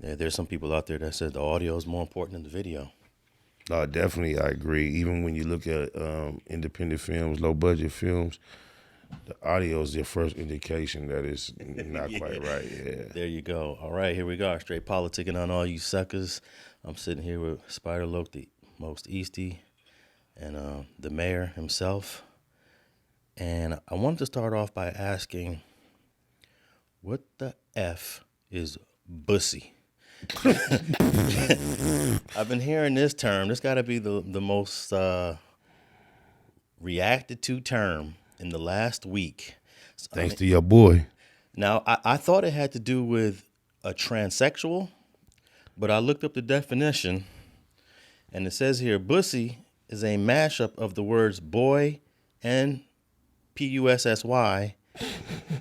There's some people out there that said the audio is more important than the video. Definitely, I agree. Even when you look at independent films, low budget films, the audio is your first indication that it's not quite right. Yeah. There you go. All right, here we go. Straight politicking on all you suckers. I'm sitting here with Spider Loc, the most Easty, and the mayor himself. And I wanted to start off by asking, what the F is bussy? I've been hearing this term. This got to be the most reacted to term in the last week. Thanks to your boy. Now, I thought it had to do with a transsexual, but I looked up the definition, and it says here, bussy is a mashup of the words boy and P-U-S-S-Y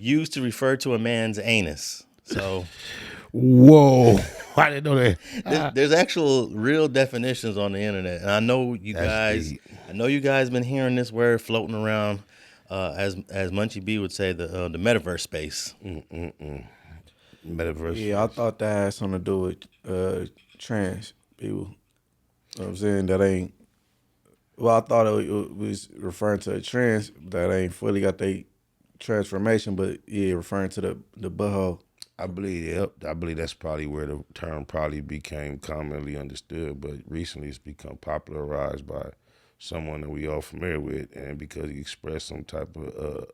used to refer to a man's anus. So... Whoa. I didn't know that. There's actual real definitions on the internet, and I know you guys. I know you guys been hearing this word floating around, as Munchie B would say, the metaverse space. Metaverse. Yeah, I thought that had something to do with trans people. You know what I'm saying? That ain't. Well, I thought it was referring to a trans that ain't fully got their transformation, but yeah, referring to the butthole. I believe that's probably where the term probably became commonly understood, but recently it's become popularized by someone that we all familiar with, and because he expressed some type of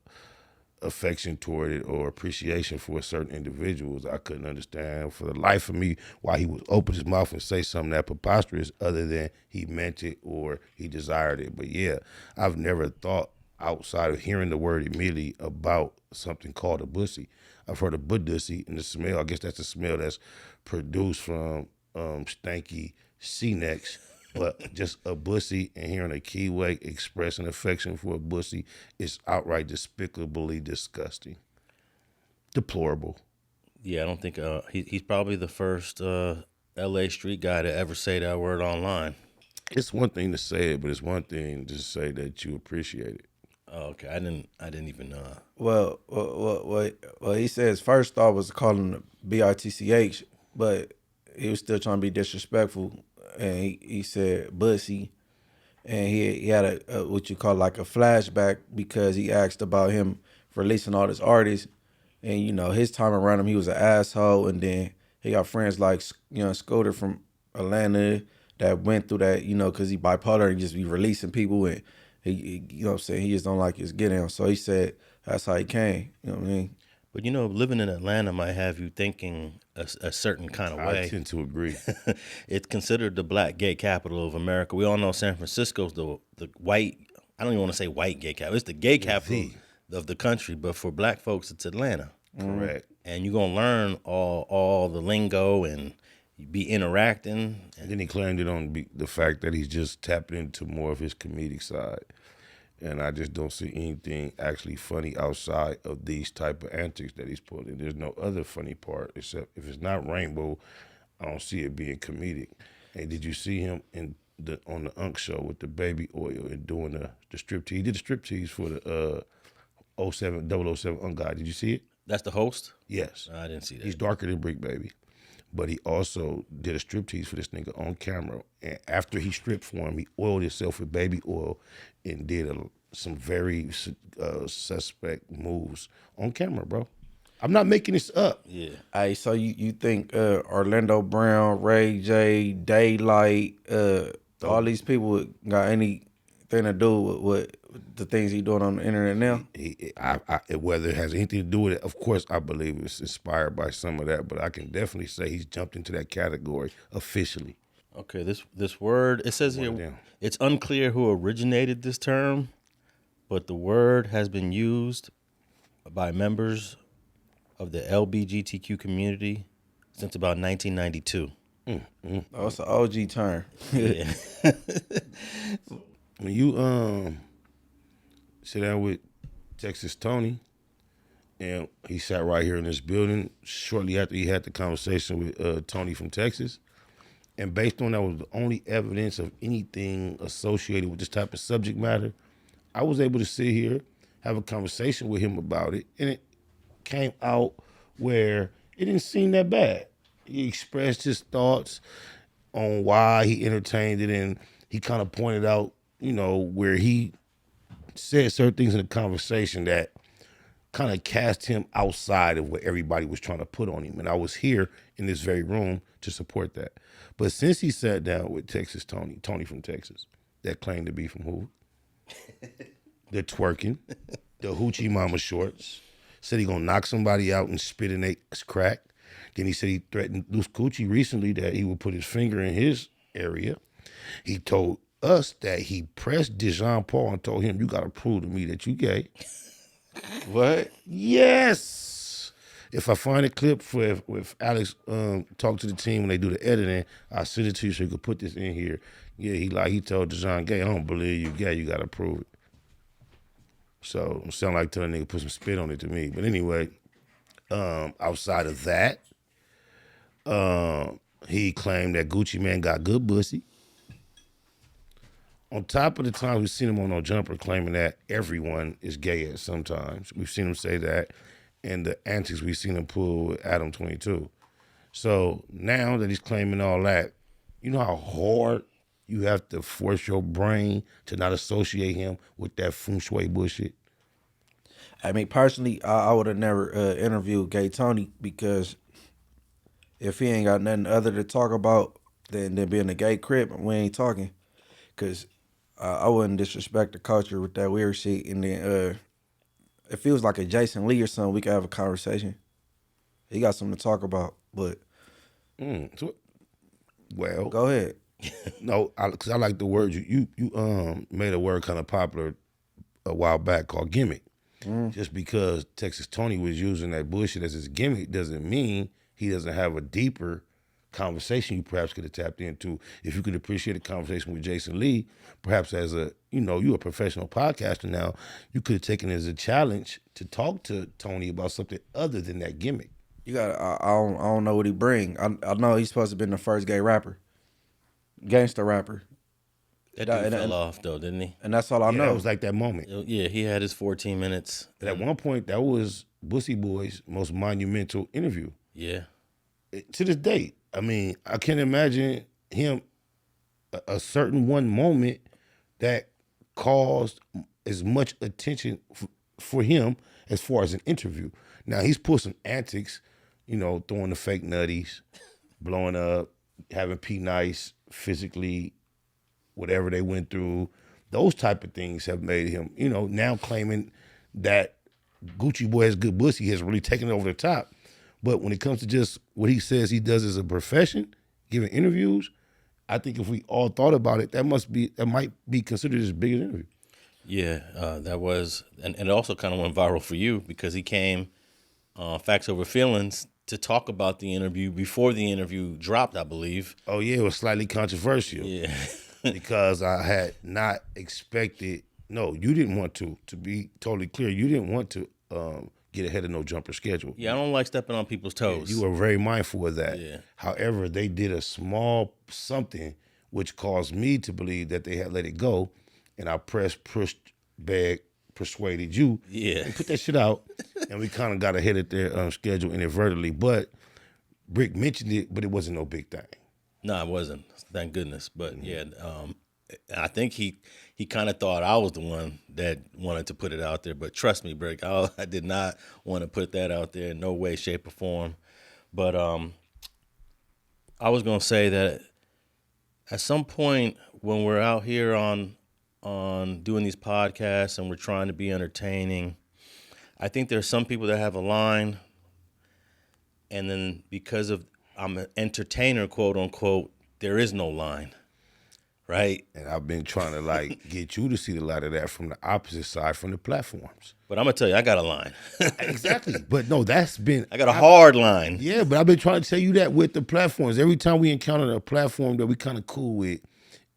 affection toward it or appreciation for certain individuals, I couldn't understand for the life of me why he would open his mouth and say something that preposterous other than he meant it or he desired it. But yeah, I've never thought outside of hearing the word immediately about something called a bussy. I've heard of budussy and the smell. I guess that's the smell that's produced from stanky sea necks. But just a bussy and hearing a Kiwi expressing affection for a bussy is outright despicably disgusting. Deplorable. Yeah, I don't think he's probably the first L.A. street guy to ever say that word online. It's one thing to say it, but it's one thing to say that you appreciate it. Oh, okay. I didn't even know. Well, he said his first thought was to call him BITCH, but he was still trying to be disrespectful, and he said bussy, and he had a what you call like a flashback because he asked about him releasing all this artists, and you know his time around him he was an asshole, and then he got friends like Scooter from Atlanta that went through that because he bipolar and just be releasing people and. He you know what I'm saying, he just don't like his get down. So he said that's how he came. You know what I mean? But living in Atlanta might have you thinking a certain kind of way. I tend to agree. It's considered the black gay capital of America. We all know San Francisco's the white, I don't even want to say white gay capital. It's the gay capital of the country. But for black folks, it's Atlanta. Correct. And you're going to learn all the lingo and be interacting. And then he claimed it on the fact that he's just tapping into more of his comedic side. And I just don't see anything actually funny outside of these type of antics that he's putting. There's no other funny part except if it's not Rainbow, I don't see it being comedic. And did you see him on the Unk show with the baby oil and doing the striptease? He did the striptease for the 007 Unk guy. Did you see it? That's the host? Yes. I didn't see that. He's darker than Brick Baby. But he also did a striptease for this nigga on camera. And after he stripped for him, he oiled himself with baby oil and did some very suspect moves on camera, bro. I'm not making this up. Yeah. Hey, so you think Orlando Brown, Ray J, Daylight, all these people got anything to do with the things he doing on the internet now? Whether it has anything to do with it, of course, I believe it's inspired by some of that, but I can definitely say he's jumped into that category officially. Okay, this word, it says here, it's unclear who originated this term, but the word has been used by members of the LGBTQ community since about 1992. Oh, it's an OG term. Yeah. When you sit down with Texas Tony, and he sat right here in this building shortly after he had the conversation with Tony from Texas, and based on that was the only evidence of anything associated with this type of subject matter, I was able to sit here, have a conversation with him about it, and it came out where it didn't seem that bad. He expressed his thoughts on why he entertained it, and he kind of pointed out, where he said certain things in the conversation that kind of cast him outside of what everybody was trying to put on him. And I was here in this very room to support that. But since he sat down with Texas Tony from Texas, that claimed to be from Hoover, the twerking, the hoochie mama shorts, said he gonna knock somebody out and spit in their crack. Then he said he threatened Loose Coochie recently that he would put his finger in his area. He told us that he pressed Jean-Paul and told him, "You gotta prove to me that you gay." What? Yes. If I find a clip for if Alex talk to the team when they do the editing, I'll send it to you so you can put this in here. Yeah, he told Dejan gay, "I don't believe you gay, you gotta prove it." So it sound like telling a nigga put some spit on it to me. But anyway, outside of that, he claimed that Gucci Man got good pussy. On top of the times we've seen him on No Jumper claiming that everyone is gay at sometimes. We've seen him say that, and the antics we've seen him pull with Adam 22. So now that he's claiming all that, you know how hard you have to force your brain to not associate him with that feng shui bullshit? I mean, personally, I would have never interviewed Gay Tony, because if he ain't got nothing other to talk about than being a gay crip, we ain't talking. Because I wouldn't disrespect the culture with that weird shit. And then if it was like a Jason Lee or something, we could have a conversation. He got something to talk about, but Well, go ahead. no, because I like the word you made a word kind of popular a while back called gimmick. Just because Texas Tony was using that bullshit as his gimmick doesn't mean he doesn't have a deeper conversation you perhaps could have tapped into. If you could appreciate a conversation with Jason Lee, perhaps as you're a professional podcaster now, you could have taken it as a challenge to talk to Tony about something other than that gimmick. You got. I don't know what he bring. I know he's supposed to have been the first gay rapper, gangster rapper. That dude fell off though, didn't he? And that's all I know. It was like that moment. Yeah, he had his 14 minutes. But at one point, that was Bussy Boy's most monumental interview. Yeah. To this day, I mean, I can't imagine him a certain one moment that caused as much attention for him as far as an interview. Now, he's pulled some antics, throwing the fake nutties, blowing up, having P-Nice physically, whatever they went through. Those type of things have made him, now claiming that Gucci Boy has good pussy has really taken it over the top. But when it comes to just what he says he does as a profession, giving interviews, I think if we all thought about it, that might be considered his biggest interview. Yeah, that was, and it also kind of went viral for you because he came, Facts Over Feelings, to talk about the interview before the interview dropped, I believe. Oh yeah, it was slightly controversial. Yeah. Because I had not expected, no, you didn't want to be totally clear, you didn't want to get ahead of No Jumper schedule. Yeah, I don't like stepping on people's toes. You were very mindful of that. Yeah. However, they did a small something which caused me to believe that they had let it go, and I pushed, begged, persuaded you. Yeah. And put that shit out, and we kind of got ahead of their schedule inadvertently. But Brick mentioned it, but it wasn't no big thing. No, it wasn't. Thank goodness. But yeah, I think he kind of thought I was the one that wanted to put it out there. But trust me, Brick, I did not want to put that out there in no way, shape, or form. But I was gonna say that at some point when we're out here on doing these podcasts and we're trying to be entertaining, I think there's some people that have a line, and then because of I'm an entertainer, quote unquote, there is no line, right? And I've been trying to get you to see the light of that from the opposite side, from the platforms. But I'm gonna tell you, I got a line. Exactly. But no, that's been I got a hard line. Yeah, but I've been trying to tell you that with the platforms. Every time we encounter a platform that we kind of cool with,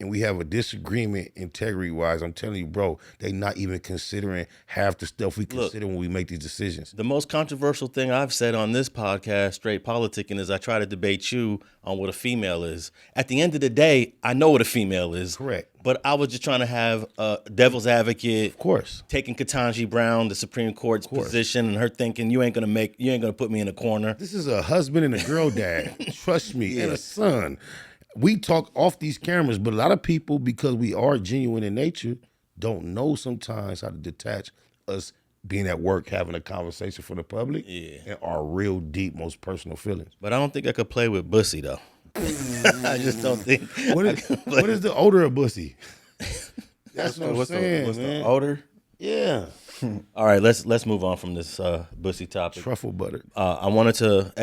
and we have a disagreement integrity-wise, I'm telling you, bro, they not even considering half the stuff we consider when we make these decisions. The most controversial thing I've said on this podcast, Straight Politicking, is I try to debate you on what a female is. At the end of the day, I know what a female is. Correct. But I was just trying to have a devil's advocate. Of course. Taking Ketanji Brown, the Supreme Court's position, and her thinking, you ain't gonna put me in a corner. This is a husband and a girl dad. Trust me, and a son. We talk off these cameras, but a lot of people, because we are genuine in nature, don't know sometimes how to detach us being at work, having a conversation for the public, and our real deep, most personal feelings. But I don't think I could play with Bussy, though. I just don't think. What is the odor of Bussy? That's what I'm saying, what's man. the odor? Yeah. All right, let's move on from this Bussy topic. Truffle butter. I wanted to,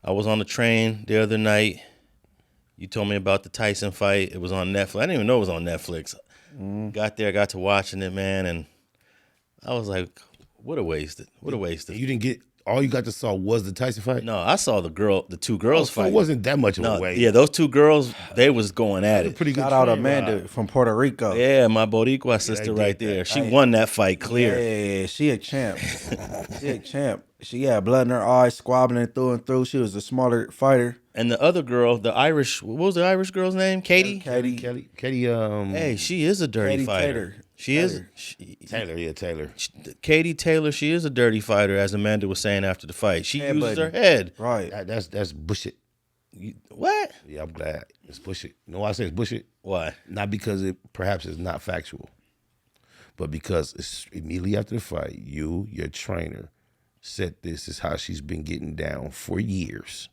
I was on the train the other night. You told me about the Tyson fight. It was on Netflix. I didn't even know it was on Netflix. Got there, got to watching it, man, and I was like, what a waste. What a waste. You didn't get, all you got to saw was the Tyson fight? No, I saw the two girls so fight. it wasn't that much of a waste. Yeah, those two girls, they was going at it. Pretty good. Shout out Amanda from Puerto Rico. Yeah, my Boricua sister right there. She won that fight clear. Yeah, she a champ. She a champ. She had blood in her eyes, squabbling through and through. She was a smarter fighter. And the other girl, the Irish, what was the Irish girl's name? Katie? Katie. Hey, she is a dirty Katie fighter. Taylor. Katie Taylor, she is a dirty fighter, as Amanda was saying after the fight. She uses her Headbutting. head. Right. That's bullshit. What? Yeah, I'm glad. It's bullshit. You know why I say it's bullshit? Why? Not because it perhaps is not factual, but because it's immediately after the fight, your trainer, said this is how she's been getting down for years.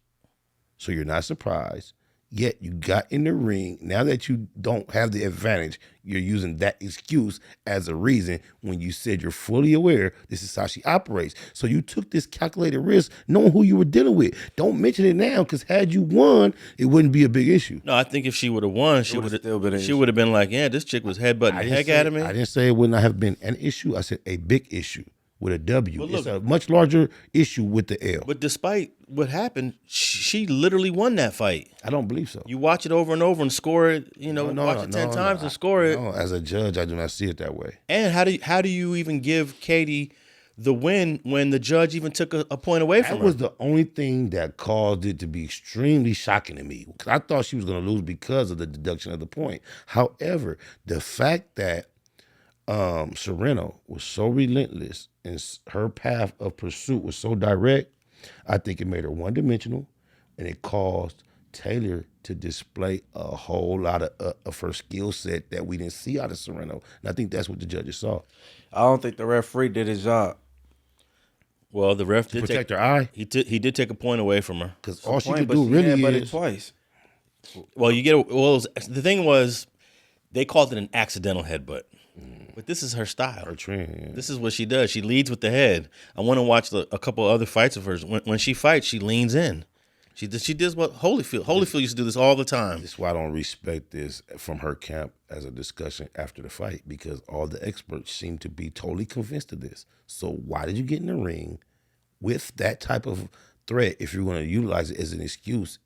So you're not surprised. Yet you got in the ring. Now that you don't have the advantage, you're using that excuse as a reason when you said you're fully aware this is how she operates. So you took this calculated risk knowing who you were dealing with. Don't mention it now, because had you won, it wouldn't be a big issue. No, I think if she would have won, she would have been like, yeah, this chick was headbutting the heck out of me. I didn't say it would not have been an issue. I said a big issue with a W. Look, it's a much larger issue with the L. But despite what happened, she literally won that fight. I don't believe so. You watch it over and over and score it, watch it 10 times and score it. No, as a judge, I do not see it that way. And how do you even give Katie the win when the judge even took a point away from her? That was the only thing that caused it to be extremely shocking to me, because I thought she was going to lose because of the deduction of the point. However, the fact that Serrano was so relentless and her path of pursuit was so direct, I think it made her one-dimensional, and it caused Taylor to display a whole lot of her skill set that we didn't see out of Serrano. And I think that's what the judges saw. I don't think the referee did his job. Well, the ref did protect her eye. He did take a point away from her. Because all she could do really is twice. Well, the thing was, they called it an accidental headbutt. But this is her style. her trend. Yeah. This is what she does. She leads with the head. I want to watch a couple other fights of hers. When she fights, she leans in. She does what Holyfield. Holyfield used to do this all the time. That's why I don't respect this from her camp as a discussion after the fight, because all the experts seem to be totally convinced of this. So why did you get in the ring with that type of threat if you're going to utilize it as an excuse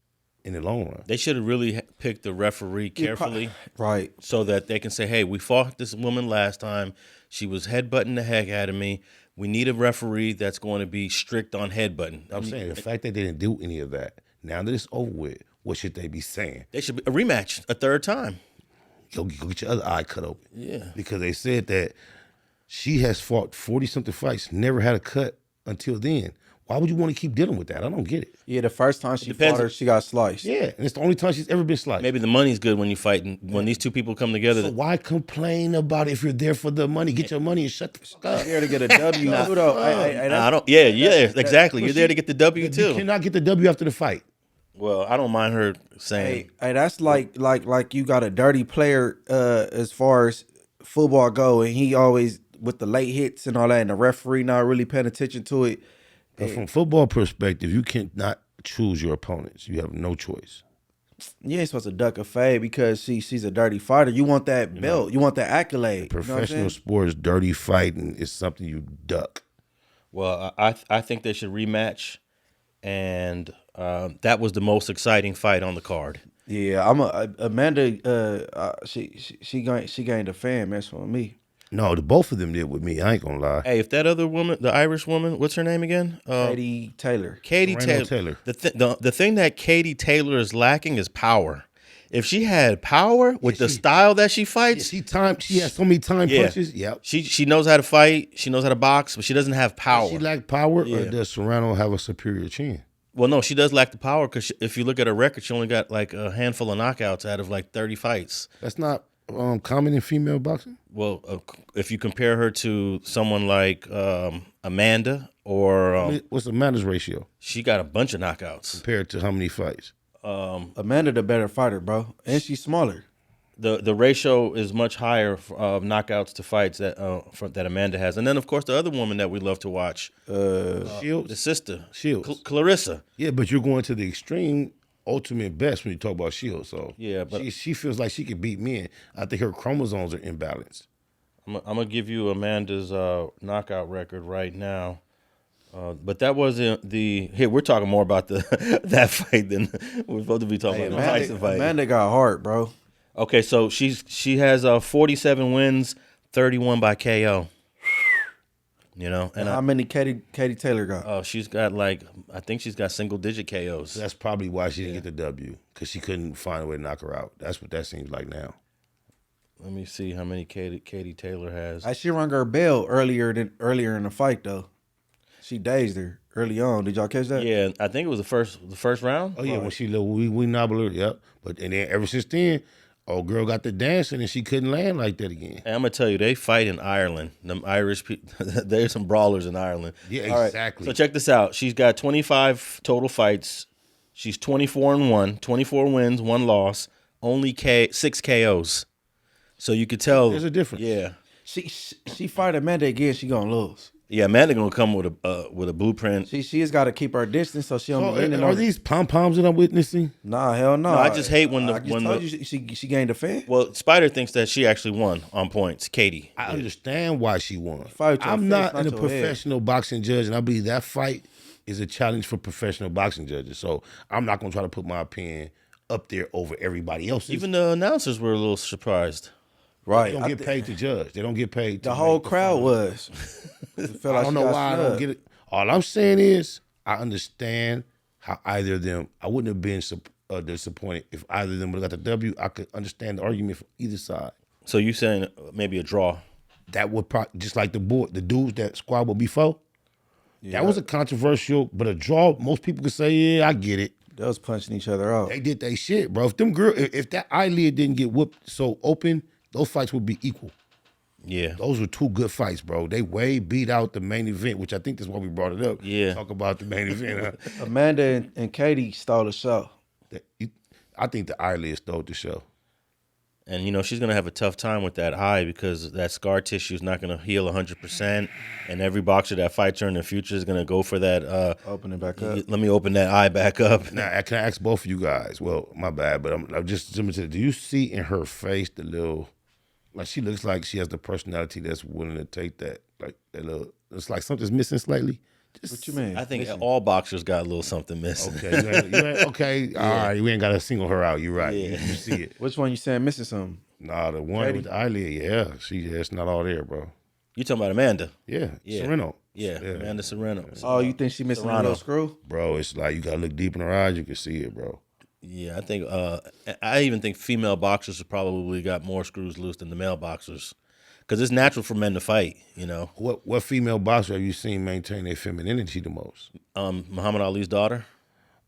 in the long run? They should have really picked the referee carefully. Right. So that they can say, hey, we fought this woman last time. She was headbutting the heck out of me. We need a referee that's going to be strict on headbutting. I'm saying the fact that they didn't do any of that, now that it's over with, what should they be saying? They should be a rematch a third time. Go get your other eye cut open. Yeah. Because they said that she has fought 40-something fights, never had a cut until then. Why would you want to keep dealing with that? I don't get it. Yeah, the first time she fought her, she got sliced. Yeah, and it's the only time she's ever been sliced. Maybe the money's good when you fight. When these two people come together. So why complain about it if you're there for the money? Get your money and shut the fuck up. Here to get a W. I don't. Yeah, exactly. You're there to get the W You too. cannot get the W after the fight. Well, I don't mind her saying. Hey, that's like you got a dirty player as far as football go, and he always with the late hits and all that, and the referee not really paying attention to it. But from football perspective, you cannot choose your opponents. You have no choice. You ain't supposed to duck a fade because she's a dirty fighter. You want that belt. You want that accolade. Professional sports, dirty fighting is something you duck. Well, I think they should rematch, and that was the most exciting fight on the card. Yeah, Amanda. She gained a fan messing with me. No, the both of them did with me. I ain't gonna lie. Hey, if that other woman, the Irish woman, what's her name again? Katie Taylor. Katie Serrano Taylor. Taylor. The thing that Katie Taylor is lacking is power. If she had power with the style that she Yeah, fights, she has so many punches. Yep. she knows how to fight, she knows how to box, but she doesn't have power. She lack power, or does Serrano have a superior chin? Well, no, she does lack the power because if you look at her record, she only got like a handful of knockouts out of like 30 fights. That's not common in female boxing. Well, if you compare her to someone like Amanda or What's Amanda's ratio she got a bunch of knockouts. compared to how many fights? Amanda the better fighter, bro, and she's smaller. The ratio is much higher of knockouts to fights that that Amanda has, and then of course the other woman that we love to watch, Shields. the sister Shields. Clarissa. Yeah, but you're going to the extreme ultimate best when you talk about Shields. So Yeah, but she feels like she could beat men. I think her chromosomes are imbalanced. I'm gonna give you Amanda's knockout record right now. But that wasn't the here. We're talking more about the that fight than we're supposed to be talking about the Tyson fight. Amanda got heart, bro. Okay, so she has 47 wins, 31 by KO. You know, and How many Katie Taylor got? she's got like I think she's got single digit KOs. That's probably why she didn't get the W, because she couldn't find a way to knock her out. That's what that seems like now. Let me see how many Katie Taylor has. She rung her bell earlier in the fight though. She dazed her early on. Did y'all catch that? Yeah, I think it was the first round. Oh yeah, when she little we nobble her, yep. But and then ever since then, old girl got the dancing and she couldn't land like that again. And I'm gonna tell you, they fight in Ireland. Them Irish people, there's some brawlers in Ireland. Yeah, exactly. So check this out. She's got 25 total fights. She's 24-1, 24 wins, 1 loss, only 6 KOs. So you could tell There's a difference. Yeah, She fight Amanda again. She gonna lose. yeah. Amanda gonna come with a blueprint. She has got to keep her distance so she don't be leaning Are on. these pom poms that I'm witnessing? Nah, hell no. No, I just hate when I just told you she gained a fan. Well, Spider thinks that she actually won on points. Katie. I understand why she won. Fight with your I'm face, not not a your professional boxing judge, and I believe that fight is a challenge for professional boxing judges. So I'm not gonna try to put my opinion up there over everybody else's. Even the announcers were a little surprised. Right. They don't get paid to judge. They don't get paid to The whole make crowd fight. was. Felt I like don't she know got why I don't snubbed. get it. All I'm saying is I understand how either of them. I wouldn't have been disappointed if either of them would have got the W. I could understand the argument from either side. So you saying maybe a draw? That would probably just like the dudes that squabbled before. That was a controversial, but a draw. Most people could say, yeah, I get it. They was punching each other out. They did their shit, bro. If that eyelid didn't get whooped so open, those fights would be equal. Yeah. Those were 2 good fights, bro. They way beat out the main event, which I think that's why we brought it up. Yeah. Talk about the main event. Amanda and Katie stole the show. I think the eyelid stole the show. And, you know, she's going to have a tough time with that eye because that scar tissue is not going to heal 100%. And every boxer that fights her in the future is going to go for that. Open it back up. Let me open that eye back up. Now, can I ask both of you guys? Well, my bad, but I'm just zooming to. Do you see in her face the little, like she looks like she has the personality that's willing to take that, like that little. It's like something's missing slightly. What you mean? I think all boxers got a little something missing. Okay, okay, all right. We ain't got to single her out. You're right. You see it. Which one you saying missing something? Nah, the one with the eyelid. Yeah, it's not all there, bro. You talking about Amanda? Yeah, Serrano. Yeah, Amanda Serrano. Oh, you think she missing a Serrano. little screw? Bro, it's like you gotta look deep in her eyes. You can see it, bro. Yeah, I think. I even think female boxers have probably got more screws loose than the male boxers, because it's natural for men to fight. You know, What female boxer have you seen maintain their femininity the most? Muhammad Ali's daughter.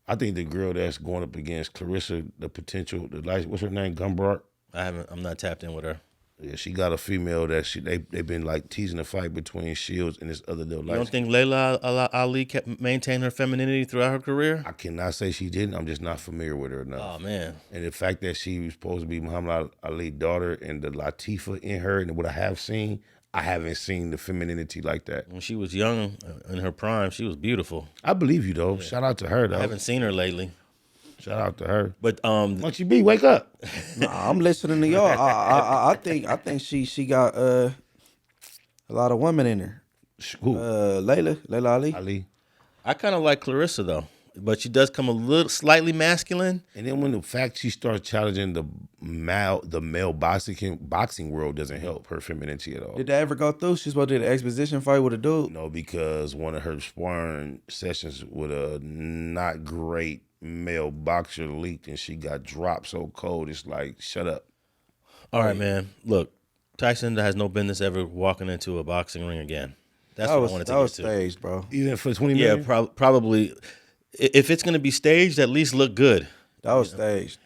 I think the girl that's going up against Clarissa, what's her name, Gumbart? I'm not tapped in with her. Yeah, she got a female that they've been like teasing a fight between Shields and this other little. You don't think Layla Ali kept maintain her femininity throughout her career? I cannot say she didn't. I'm just not familiar with her enough. Oh man! And the fact that she was supposed to be Muhammad Ali's daughter and the Latifa in her, and what I have seen, I haven't seen the femininity like that. When she was young, in her prime, she was beautiful. I believe you though. Shout out to her though. I haven't seen her lately. Shout out to her. But Munchie B, wake up. Nah, I'm listening to y'all. I think she got a lot of women in her. Who? Layla Ali. Ali. I kind of like Clarissa though. but she does come a little slightly masculine. And then when the fact she starts challenging the male boxing world doesn't help her femininity at all. Did that ever go through? She's supposed to do the exposition fight with a dude. No, because one of her sparring sessions with a not great male boxer leaked, and she got dropped so cold. It's like, shut up. All right, man. Look, Tyson has no business ever walking into a boxing ring again. That's what I wanted to that get was to. staged, bro. Even for 20 Yeah, million? probably. If it's going to be staged, at least look good. That was staged.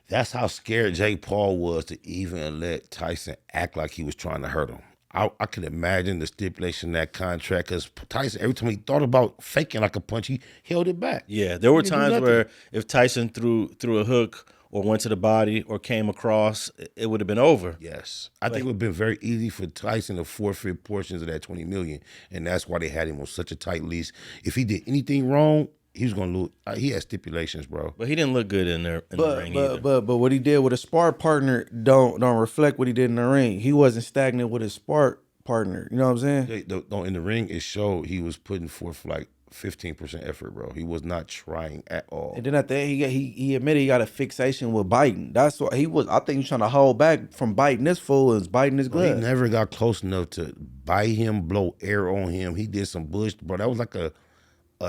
That's how scared Jake Paul was to even let Tyson act like he was trying to hurt him. I can imagine the stipulation in that contract, because Tyson, every time he thought about faking like a punch, he held it back. Yeah, there were He didn't do times nothing. where if Tyson threw a hook or went to the body or came across, it would have been over. Yes. I think it would have been very easy for Tyson to forfeit portions of that $20 million, and that's why they had him on such a tight leash. If he did anything wrong, he was going to lose. He had stipulations, bro. But he didn't look good in the ring either. But what he did with a spar partner don't reflect what he did in the ring. He wasn't stagnant with his spar partner. You know what I'm saying? In the ring, it showed he was putting forth like 15% effort, bro. He was not trying at all. And then at the end, he admitted he got a fixation with biting. That's what he was. I think he's trying to hold back from biting this fool and biting his Bro, he glove. never got close enough to bite him, blow air on him. He did some bush, bro. That was like a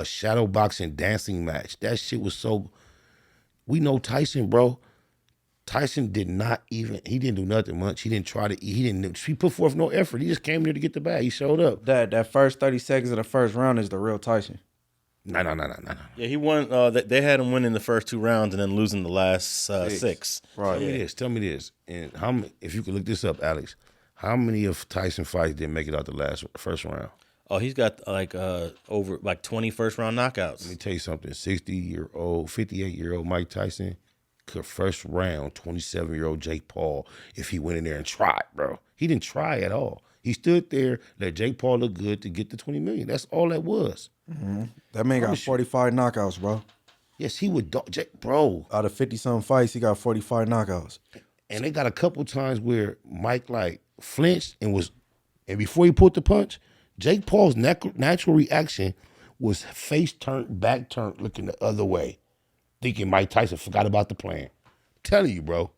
shadow boxing dancing match. That shit was so. We know Tyson, bro. Tyson did not even. He didn't do nothing much. He didn't try to eat. He put forth no effort. He just came there to get the bag. He showed up. That first 30 seconds of the first round is the real Tyson. No. Yeah, he won. They had him winning the first 2 rounds and then losing the last 6. Right. Tell me this, and if you could look this up, Alex, how many of Tyson fights didn't make it out the first round? Oh, he's got over 20 first round knockouts. Let me tell you something. 60-year-old, 58-year-old Mike Tyson could first round 27-year-old Jake Paul if he went in there and tried, bro. He didn't try at all. He stood there, let Jake Paul look good to get the $20 million. That's all that was. Mm-hmm. That man got 45 knockouts, bro. Yes, he would, Jake, bro. Out of 50-something fights, he got 45 knockouts. And they got a couple times where Mike like flinched and before he pulled the punch, Jake Paul's natural reaction was face turned, back turned, looking the other way, thinking Mike Tyson forgot about the plan. Telling you, bro.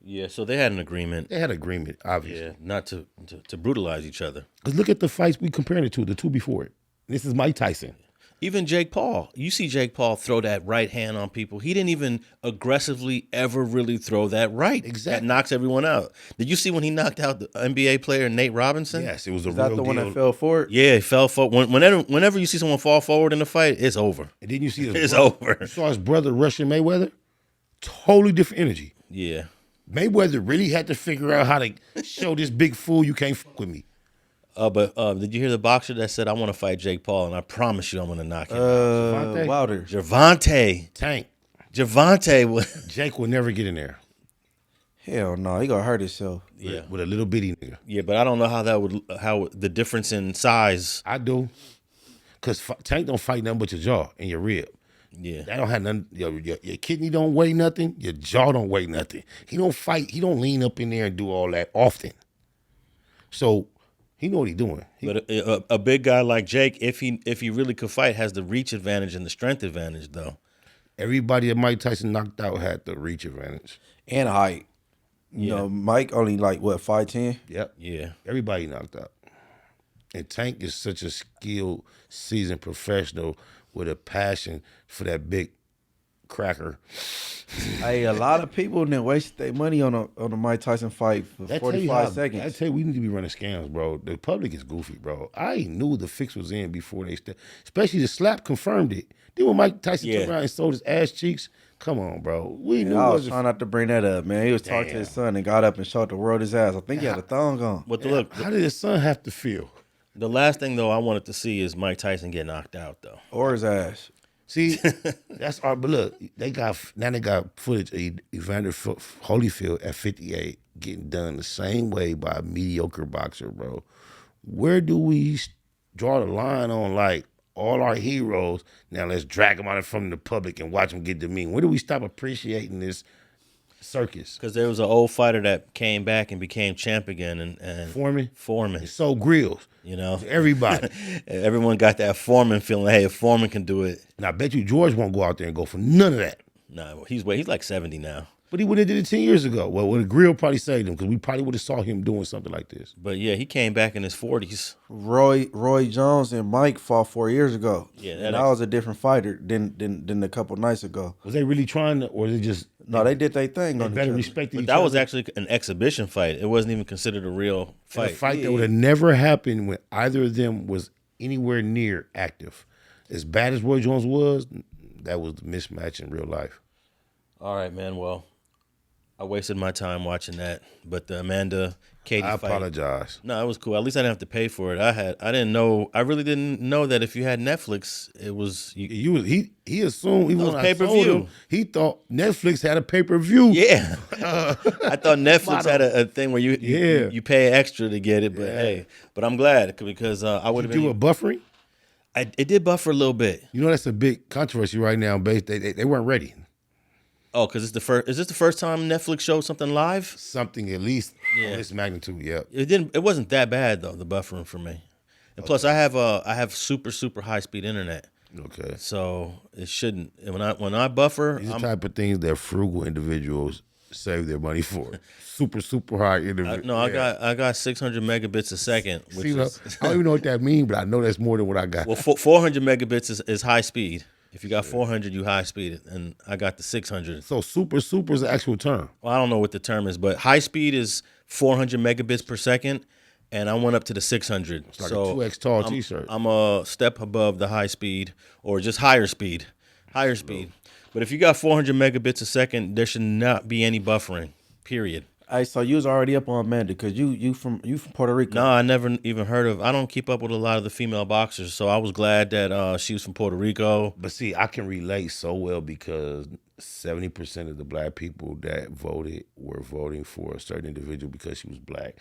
Yeah, so they had an agreement. They had agreement, obviously. Yeah, not to brutalize each other. Because look at the fights we comparing it to, the two before it. This is Mike Tyson. Even Jake Paul. You see Jake Paul throw that right hand on people. He didn't even aggressively ever really throw that right. Exactly. That knocks everyone out. Did you see when he knocked out the NBA player Nate Robinson? Yes, it was a Is real that the one deal. that fell forward? Yeah, he fell forward. Whenever you see someone fall forward in a fight, it's over. And then you see It's over. You saw his brother Russian Mayweather. Totally different energy. Yeah. Mayweather really had to figure out how to show this big fool you can't fuck with me. But did you hear the boxer that said, I want to fight Jake Paul, and I promise you I'm going to knock him out? Javante? Wilder. Javante. Tank. Javante was... Jake will never get in there. Hell no, he gonna hurt himself. Yeah. With a little bitty nigga. Yeah, but I don't know how the difference in size. I do. Because Tank don't fight nothing but your jaw and your rib. Yeah. That don't have nothing. Your kidney don't weigh nothing. Your jaw don't weigh nothing. He don't fight. He don't lean up in there and do all that often. So he know what he's doing. But a big guy like Jake, if he really could fight, has the reach advantage and the strength advantage, though. Everybody that Mike Tyson knocked out had the reach advantage. And height. You know, Mike only 5'10"? Yep. Yeah. Everybody knocked out. And Tank is such a skilled, seasoned professional with a passion for that big cracker. Hey, a lot of people didn't waste their money on a Mike Tyson fight for 45 seconds. I tell you, we need to be running scams, bro. The public is goofy, bro. I knew the fix was in before they started. Especially the slap confirmed it. Then when Mike Tyson turned around and sold his ass cheeks, come on, bro. We knew I it was trying not to bring that up, man. He was talking to his son and got up and showed the world his ass. I think he had a thong on. But look, How did his son have to feel? the last thing though I wanted to see is Mike Tyson get knocked out though. Or his ass. See, that's our. But look, they got footage of Evander Holyfield at 58 getting done the same way by a mediocre boxer, bro. Where do we draw the line on all our heroes? Now let's drag them out in front of the public and watch them get demeaned. Where do we stop appreciating this circus. Because there was an old fighter that came back and became champ again, and Foreman. It sold grills. You know, Everybody. everyone got that Foreman feeling. Hey, if Foreman can do it, And I bet you George won't go out there and go for none of that. nah, he's like 70 now. But he would have did it 10 years ago. Well, the grill probably saved him because we probably would have saw him doing something like this. But yeah, he came back in his 40s. Roy Jones and Mike fought 4 years ago. Yeah, and that was a different fighter than a couple nights ago. Was they really trying to, or they just? No, they did their thing. They On better each respect each But other. that was actually an exhibition fight. It wasn't even considered a real fight. A fight that would have never happened when either of them was anywhere near active. As bad as Roy Jones was, that was the mismatch in real life. All right, man. Well, I wasted my time watching that. But the Amanda Katie I fight. apologize. No, it was cool. At least I didn't have to pay for it. I didn't know. I really didn't know that if you had Netflix, it was He assumed even was when I told pay-per-view. him, he thought Netflix had a pay-per-view. Yeah. I thought Netflix had a thing where you pay extra to get it, but hey, but I'm glad because I would have Do been. a buffering? It did buffer a little bit. You know that's a big controversy right now. They weren't ready. Oh, because it's the first. Is this the first time Netflix showed something live? Something at least Yeah. of this magnitude. Yeah. It didn't. It wasn't that bad though. The buffering for me, and plus I have super high speed internet, Okay. so it shouldn't. And when I buffer, These are the type of things that frugal individuals save their money for. Super high individual. I got 600 megabits a second, which See, is I don't even know what that means, but I know that's more than what I got. well 400 megabits is high speed. If you got 400, you high speed, and I got the 600. So super is an actual term. Well, I don't know what the term is, but high speed is 400 megabits per second, and I went up to the 600. It's like a 2X tall T-shirt. I'm a step above the high speed, or just higher speed. But if you got 400 megabits a second, there should not be any buffering, period. Hey, so you was already up on Amanda because you from Puerto Rico. No, I never even heard of. I don't keep up with a lot of the female boxers, so I was glad that she was from Puerto Rico. But see, I can relate so well because 70% of the black people that voted were voting for a certain individual because she was black.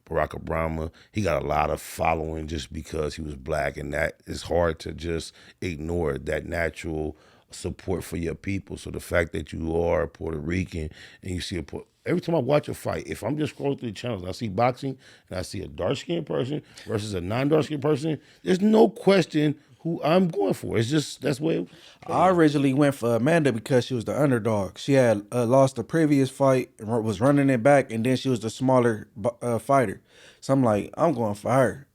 Barack Obama, he got a lot of following just because he was black, and that is hard to just ignore that natural support for your people. So the fact that you are Puerto Rican and you see every time I watch a fight, if I'm just scrolling through the channels and I see boxing and I see a dark-skinned person versus a non-dark-skinned person, there's no question who I'm going for. It's just, that's what I originally went for Amanda because she was the underdog. She had lost the previous fight, was running it back, and then she was the smaller fighter. So I'm like, I'm going for her.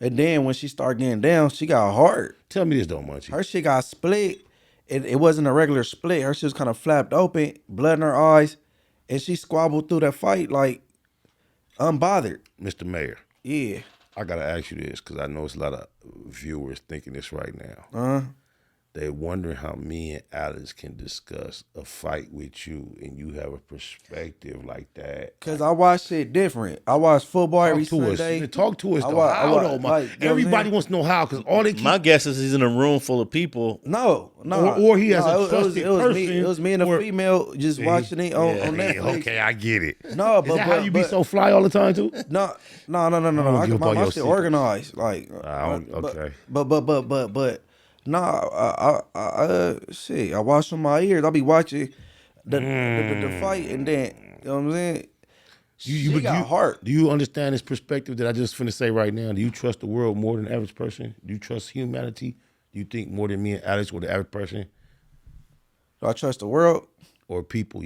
And then when she started getting down, she got hard. Tell me this though, Munchie. Her shit got split. It wasn't a regular split. Her shit was kind of flapped open, blood in her eyes, and she squabbled through that fight like unbothered. Mr. Mayor, Yeah. I gotta ask you this because I know it's a lot of viewers thinking this right now. They wondering how me and Alex can discuss a fight with you and you have a perspective like that. Cause I watch shit different. I watch football every Talk to Sunday. us. Talk to us though. I How wa- though? like, you know what I'm Everybody saying? wants to know how because all they keep My guess is he's in a room full of people. No. Or he has a it was trusted person. It was me and a or- female just watching it on Yeah, Netflix. okay, I get it. No, Is that how you be so fly all the time too? No. don't I give got up on my your shit secrets. organized. Like, Okay. But shit. I wash on my ears. I be watching the fight, and then you know what I'm saying. She got heart. Do you understand this perspective that I just finna say right now? Do you trust the world more than the average person? Do you trust humanity? Do you think more than me and Alex or the average person? Do I trust the world? Or people,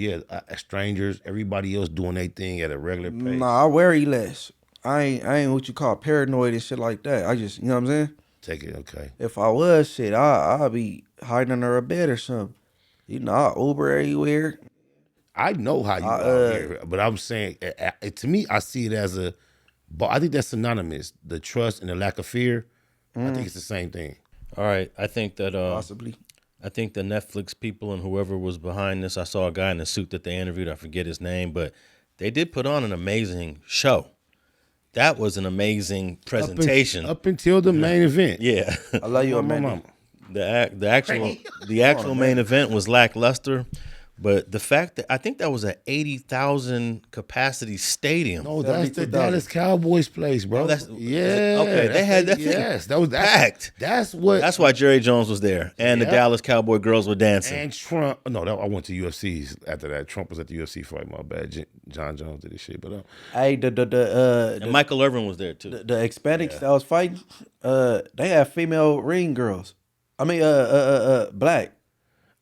strangers, everybody else doing their thing at a regular pace? Nah, I worry less. I ain't what you call paranoid and shit like that. I just, you know what I'm saying? Take it, okay. If I was shit, I'd be hiding under a bed or something. You know, I Uber everywhere. I know how you out here, but I'm saying, to me, I see it as I think that's synonymous. The trust and the lack of fear, I think it's the same thing. All right, I think that Possibly. I think the Netflix people and whoever was behind this, I saw a guy in a suit that they interviewed. I forget his name, but they did put on an amazing show. That was an amazing presentation. Up until the main event. Yeah. I love you, My Amanda. mama. The actual main event was lackluster, But the fact that I think that was an 80,000 capacity stadium. No, that's the 72,000. Dallas Cowboys place, bro. Oh, that's- yeah. okay, they had that thing Yes, that was packed. That's what. That's why Jerry Jones was there, and the Yep. Dallas Cowboy girls were dancing. And Trump. No, I went to UFC's after that. Trump was at the UFC fight. My bad. John Jones did this shit, but Hey, And Michael Irvin was there too. the Hispanics that was fighting, they had female ring girls. I mean, black.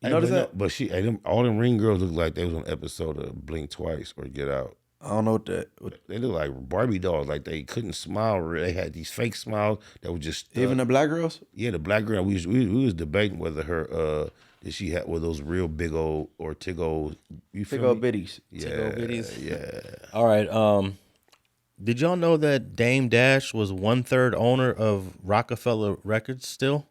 You notice that? But all them ring girls look like they was on an episode of Blink Twice or Get Out. I don't know what that. They look like Barbie dolls. Like they couldn't smile. They had these fake smiles that were just stuck. Even the black girls. Yeah, the black girl. We was debating whether her did she have were those real big old or tiggo. You Big feel old me? bitties. Yeah, bitties. yeah. All right. Did y'all know that Dame Dash was 1/3 owner of Roc-A-fella Records still?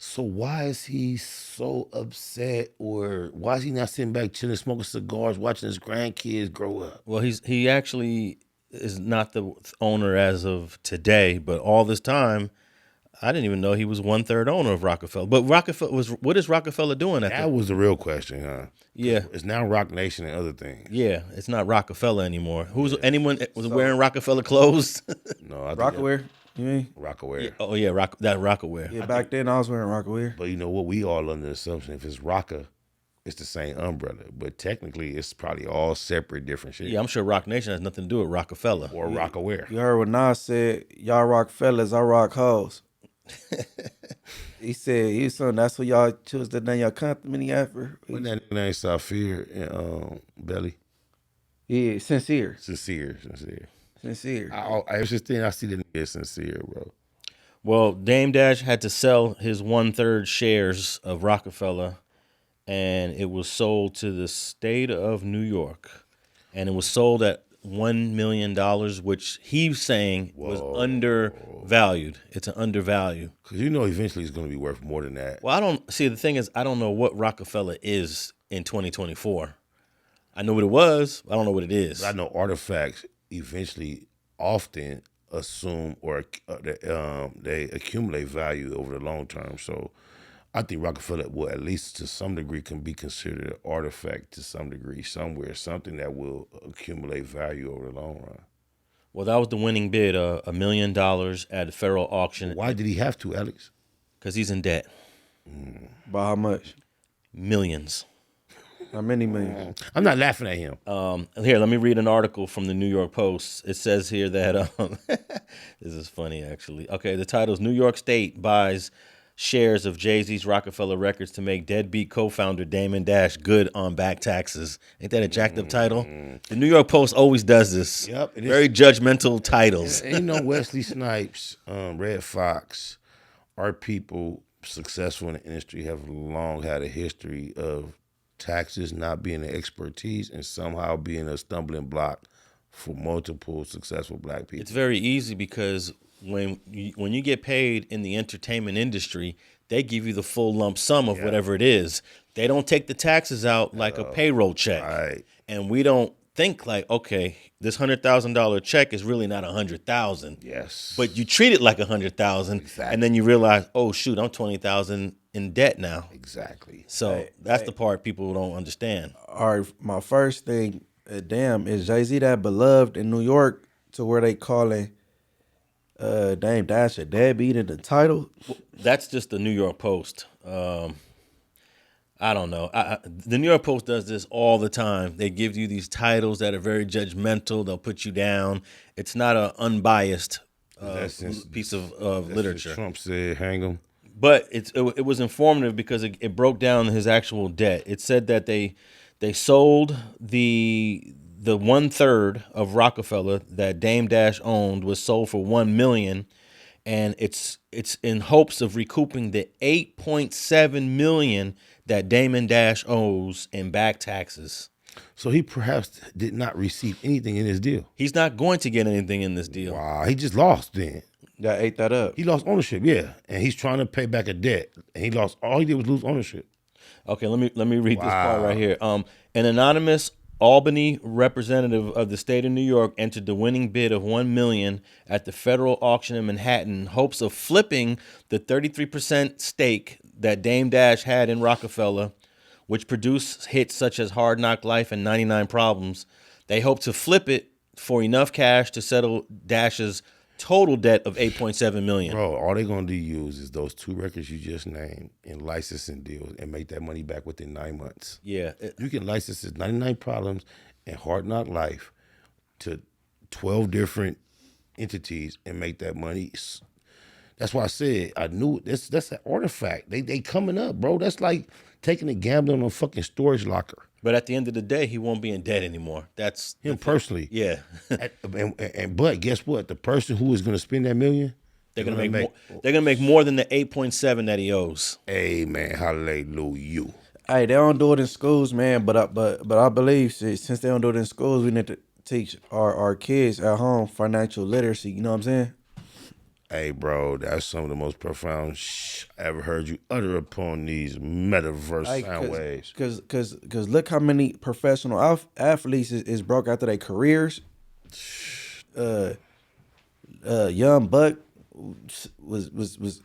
So why is he so upset, or why is he not sitting back chilling, smoking cigars, watching his grandkids grow up? Well, he actually is not the owner as of today, but all this time, I didn't even know he was 1/3 owner of Roc-A-fella. But what is Roc-A-fella doing at That was the real question, huh? Yeah. It's now Rock Nation and other things. Yeah, it's not Roc-A-fella anymore. Anyone was wearing Roc-A-fella clothes? No, I think Rockaware. You mean? Rockaware. Oh yeah, Roc-A-wear. Yeah, back then I was wearing Rockaware. But you know what? We all under the assumption if it's Rocka, it's the same umbrella. But technically, it's probably all separate, different shit. Yeah, I'm sure Roc Nation has nothing to do with Roc-A-fella. Or Rockaware. You heard what Nas said? Y'all rock fellas, I rock hoes. He said, "You son, that's what y'all choose to name your company after." When that name Saphir and Belly. Yeah, sincere. Sincere. It's just thing I see the nigga as sincere, bro. Well, Dame Dash had to sell his 1/3 shares of Roc-A-fella, and it was sold to the state of New York, and it was sold at $1 million, which he's saying was undervalued. It's an undervalue. Because you know eventually it's going to be worth more than that. Well, the thing is, I don't know what Roc-A-fella is in 2024. I know what it was. I don't know what it is. But I know artifacts eventually often assume or they accumulate value over the long term. So I think Roc-A-fella will, at least to some degree, can be considered an artifact to some degree somewhere, something that will accumulate value over the long run. Well, that was the winning bid, $1 million at the federal auction. Why did he have to, Alex? Because he's in debt. By how much? Millions. How many million? I'm not laughing at him. Here, let me read an article from the New York Post. It says here that this is funny, actually. Okay, the title is New York State buys shares of Jay-Z's Roc-A-fella Records to make deadbeat co-founder Damon Dash good on back taxes. Ain't that a jacked up title? The New York Post always does this. Yep, it is. Very judgmental titles. And you know, Wesley Snipes, Red Fox, our people successful in the industry have long had a history of taxes not being an expertise and somehow being a stumbling block for multiple successful black people. It's very easy because when you get paid in the entertainment industry, they give you the full lump sum of whatever it is. They don't take the taxes out like a payroll check. Right. And we don't think like, okay, this $100,000 check is really not $100,000. Yes. But you treat it like $100,000, Exactly. and then you realize, oh shoot, I'm $20,000 in debt now. Exactly. So that's the part people don't understand. All right, my first thing, damn, is Jay-Z that beloved in New York to where they calling Dame Dash a deadbeat in the title? That's just the New York Post. I don't know. The New York Post does this all the time. They give you these titles that are very judgmental. They'll put you down. It's not an unbiased piece of literature. Trump said, hang him. But it was informative because it broke down his actual debt. It said that they sold the 1/3 of Roc-A-fella that Dame Dash owned was sold for $1 million, and it's in hopes of recouping the $8.7 million that Damon Dash owes in back taxes. So he perhaps did not receive anything in his deal. He's not going to get anything in this deal. Wow, he just lost then. That ate that up. He lost ownership, yeah. And he's trying to pay back a debt. And he lost, all he did was lose ownership. Okay, let me read this part right here. An anonymous Albany representative of the state of New York entered the winning bid of $1 million at the federal auction in Manhattan in hopes of flipping the 33% stake that Dame Dash had in Roc-A-fella, which produce hits such as Hard Knock Life and 99 Problems. They hope to flip it for enough cash to settle Dash's total debt of $8.7 million. Bro, all they're gonna do use is those 2 records you just named in licensing deals and make that money back within 9 months. Yeah. You can license his 99 Problems and Hard Knock Life to 12 different entities and make that money. That's why I said I knew that's an artifact. They coming up, bro. That's like taking a gamble on a fucking storage locker. But at the end of the day, he won't be in debt anymore. That's Him personally. Yeah. But guess what? The person who is gonna spend that million, They're gonna make more, they're gonna make more than the 8.7 that he owes. Amen. Hallelujah. Hey, they don't do it in schools, man. But I believe since they don't do it in schools, we need to teach our kids at home financial literacy. You know what I'm saying? Hey, bro, that's some of the most profound I ever heard you utter upon these metaverse sound waves. Because look how many professional athletes is broke after their careers. Young Buck was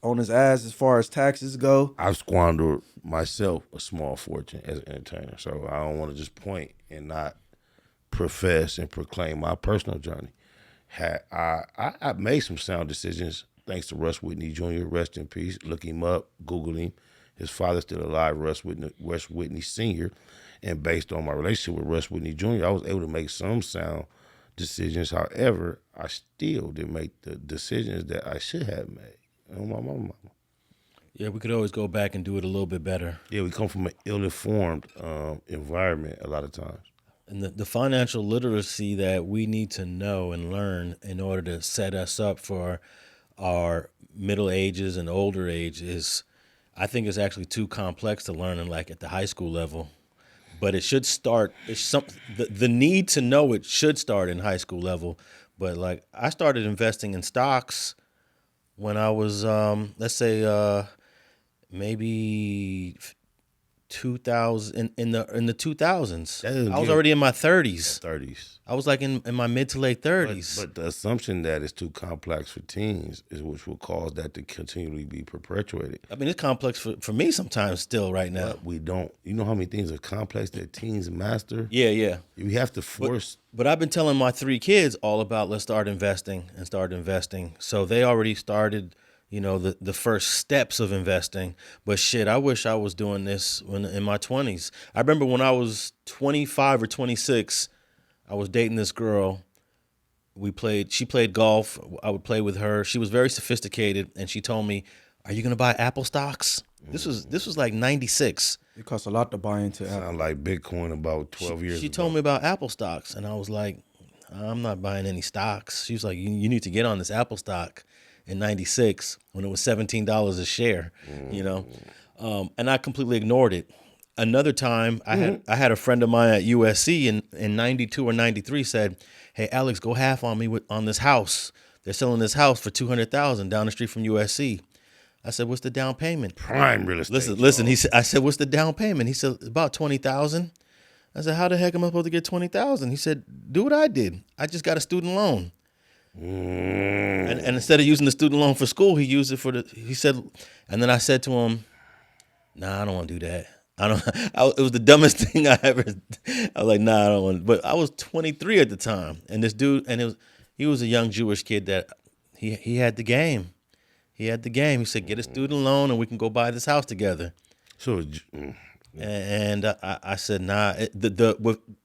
on his ass as far as taxes go. I've squandered myself a small fortune as an entertainer, so I don't want to just point and not profess and proclaim my personal journey. I made some sound decisions thanks to Russ Whitney Jr. Rest in peace. Look him up, Google him. His father's still alive, Russ Whitney Sr. And based on my relationship with Russ Whitney Jr., I was able to make some sound decisions. However, I still didn't make the decisions that I should have made. Oh, my mama. Yeah, we could always go back and do it a little bit better. Yeah, we come from an ill-informed environment a lot of times. And the financial literacy that we need to know and learn in order to set us up for our middle ages and older age is, I think, is actually too complex to learn like at the high school level. But it should start. The need to know it should start in high school level. But like I started investing in stocks when I was let's say maybe 2000 in the 2000s. I was already in my 30s. I was like in my mid to late 30s. But the assumption that it's too complex for teens is which will cause that to continually be perpetuated. I mean, it's complex for me sometimes still right now. But we don't. You know how many things are complex that teens master? Yeah. We have to force. But I've been telling my 3 kids all about let's start investing. So they already started, the first steps of investing. But shit, I wish I was doing this in my 20s. I remember when I was 25 or 26, I was dating this girl. She played golf. I would play with her. She was very sophisticated, and she told me, "Are you gonna buy Apple stocks?" This was like 96. It costs a lot to buy into Apple. Sound like Bitcoin about 12 years ago. She told me about Apple stocks, and I was like, "I'm not buying any stocks." She was like, "You need to get on this Apple stock." In 96 when it was $17 a share, and I completely ignored it. Another time I had a friend of mine at USC in 92 or 93 said, "Hey Alex, go half on me on this house. They're selling this house for $200,000 down the street from USC." I said, "What's the down payment?" Prime real estate. Listen. I said, "What's the down payment?" He said, "About $20,000." I said, "How the heck am I supposed to get $20,000?" He said, "Do what I did. I just got a student loan." And instead of using the student loan for school, he used it he said, and then I said to him, "Nah, I don't want to do that. It was the dumbest thing I ever, I was like, nah, I don't want, but I was 23 at the time. And this dude, he was a young Jewish kid that he had the game. He said, "Get a student loan and we can go buy this house together." So, and I said, "Nah."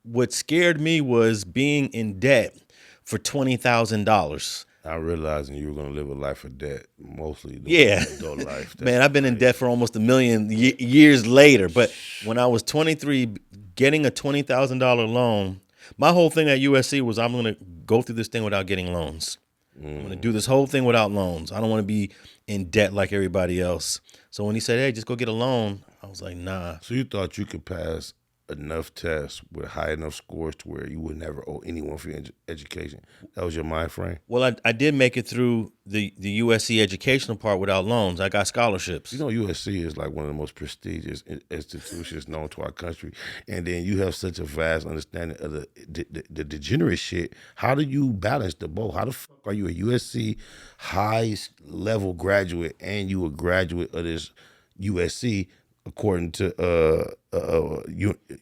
What scared me was being in debt for $20,000. I realizing you were going to live a life of debt, mostly adult life. Man, I've been in debt for almost a million years later. But when I was 23, getting a $20,000 loan, my whole thing at USC was I'm going to go through this thing without getting loans. I'm going to do this whole thing without loans. I don't want to be in debt like everybody else. So when he said, "Hey, just go get a loan," I was like, nah. So you thought you could pass enough tests with high enough scores to where you would never owe anyone for your education? That was your mind frame? Well, I did make it through the USC educational part without loans. I got scholarships. You know, USC is like one of the most prestigious institutions known to our country. And then you have such a vast understanding of the degenerate shit. How do you balance the both? How the fuck are you a USC high level graduate and you a graduate of this USC according to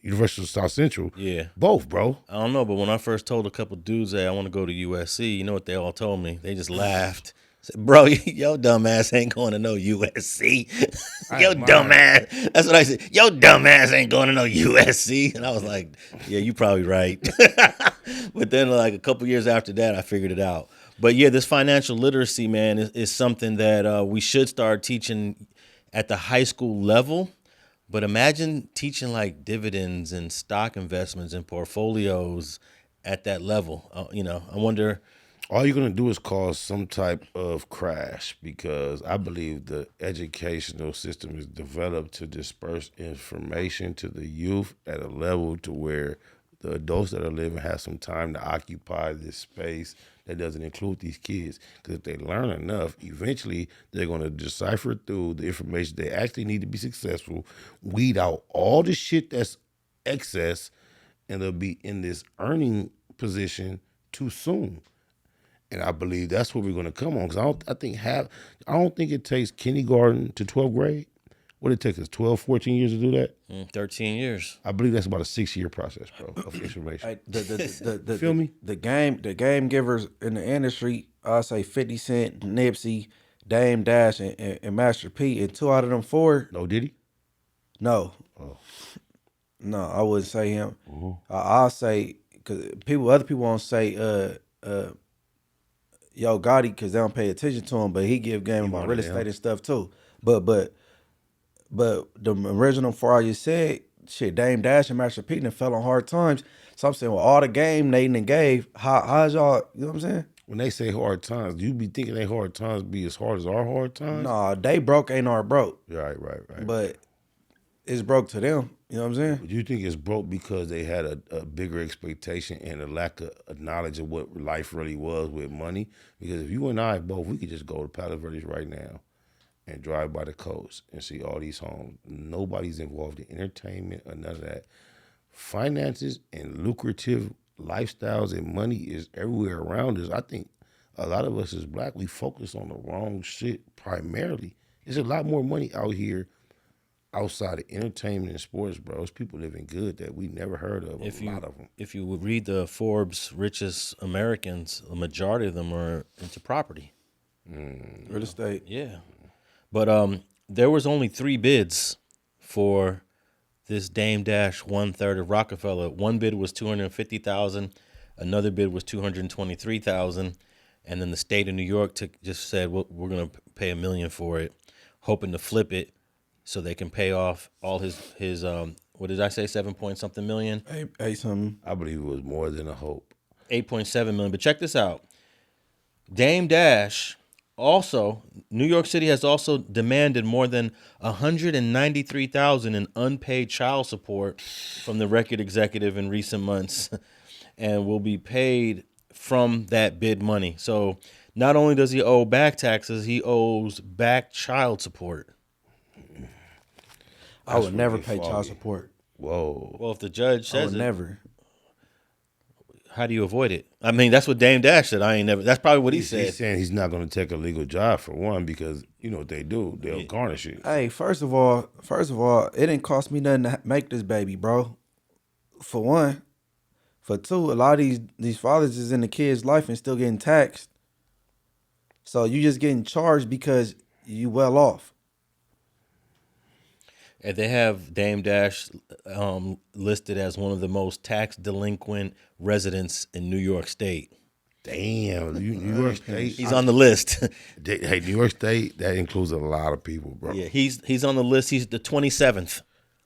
University of South Central. Yeah. Both, bro. I don't know, but when I first told a couple dudes that I want to go to USC, you know what they all told me? They just laughed. Said, bro, your dumb ass ain't going to no USC. Your dumb ass. That's what I said. Your dumb ass ain't going to no USC. And I was like, yeah, you probably right. But then like a couple years after that, I figured it out. But yeah, this financial literacy, man, is something that we should start teaching at the high school level. But imagine teaching like dividends and stock investments and portfolios at that level. I wonder. All you're going to do is cause some type of crash, because I believe the educational system is developed to disperse information to the youth at a level to where the adults that are living have some time to occupy this space that doesn't include these kids. Because if they learn enough, eventually they're going to decipher through the information they actually need to be successful, weed out all the shit that's excess, and they'll be in this earning position too soon. And I believe that's what we're going to come on. Because I don't think it takes kindergarten to 12th grade. What it takes us 12, 14 years to do that? 13 years. I believe that's about a 6-year process, bro, of information. The Feel me? The game givers in the industry, I say 50 Cent, Nipsey, Dame Dash, and Master P. And 2 out of them 4. No Diddy? No. Oh. No, I wouldn't say him. I'll say, because other people won't say Yo Gotti, because they don't pay attention to him, but he give game about real estate and stuff too. But the original 4 you said, shit, Dame Dash and Master P fell on hard times. So I'm saying, well, all the game they done gave, how's y'all, you know what I'm saying? When they say hard times, you be thinking they hard times be as hard as our hard times? Nah, they broke ain't our broke. Right. But it's broke to them, you know what I'm saying? But you think it's broke because they had a bigger expectation and a lack of knowledge of what life really was with money? Because if you and I both, we could just go to Palos Verdes right now and drive by the coast and see all these homes. Nobody's involved in entertainment or none of that. Finances and lucrative lifestyles and money is everywhere around us. I think a lot of us as black, we focus on the wrong shit primarily. There's a lot more money out here outside of entertainment and sports, bro. It's people living good that we never heard of, a lot of them. If you would read the Forbes richest Americans, the majority of them are into property. Real estate. Yeah. But there was only 3 bids for this Dame Dash 1/3 of Roc-A-fella. One bid was $250,000, another bid was $223,000, and then the state of New York just said, well, we're going to pay $1 million for it, hoping to flip it so they can pay off all his what did I say, 7-point-something million? 8 something. I believe it was more than a hope. 8.7 million. But check this out. Dame Dash also, New York City has also demanded more than $193,000 in unpaid child support from the record executive in recent months, and will be paid from that bid money. So not only does he owe back taxes, he owes back child support. I would never pay child support. Whoa. Well, if the judge says it, never. How do you avoid it? I mean, that's what Dame Dash said. I ain't never. That's probably what he said. He's saying he's not going to take a legal job for one, because you know what they do. They'll garnish it. Hey, first of all, it didn't cost me nothing to make this baby, bro. For one. For two, a lot of these fathers is in the kid's life and still getting taxed. So you just getting charged because you well off. And they have Dame Dash listed as one of the most tax delinquent residents in New York State. Damn, New York State. He's on the list. Hey, New York State, that includes a lot of people, bro. Yeah, he's on the list. He's the 27th.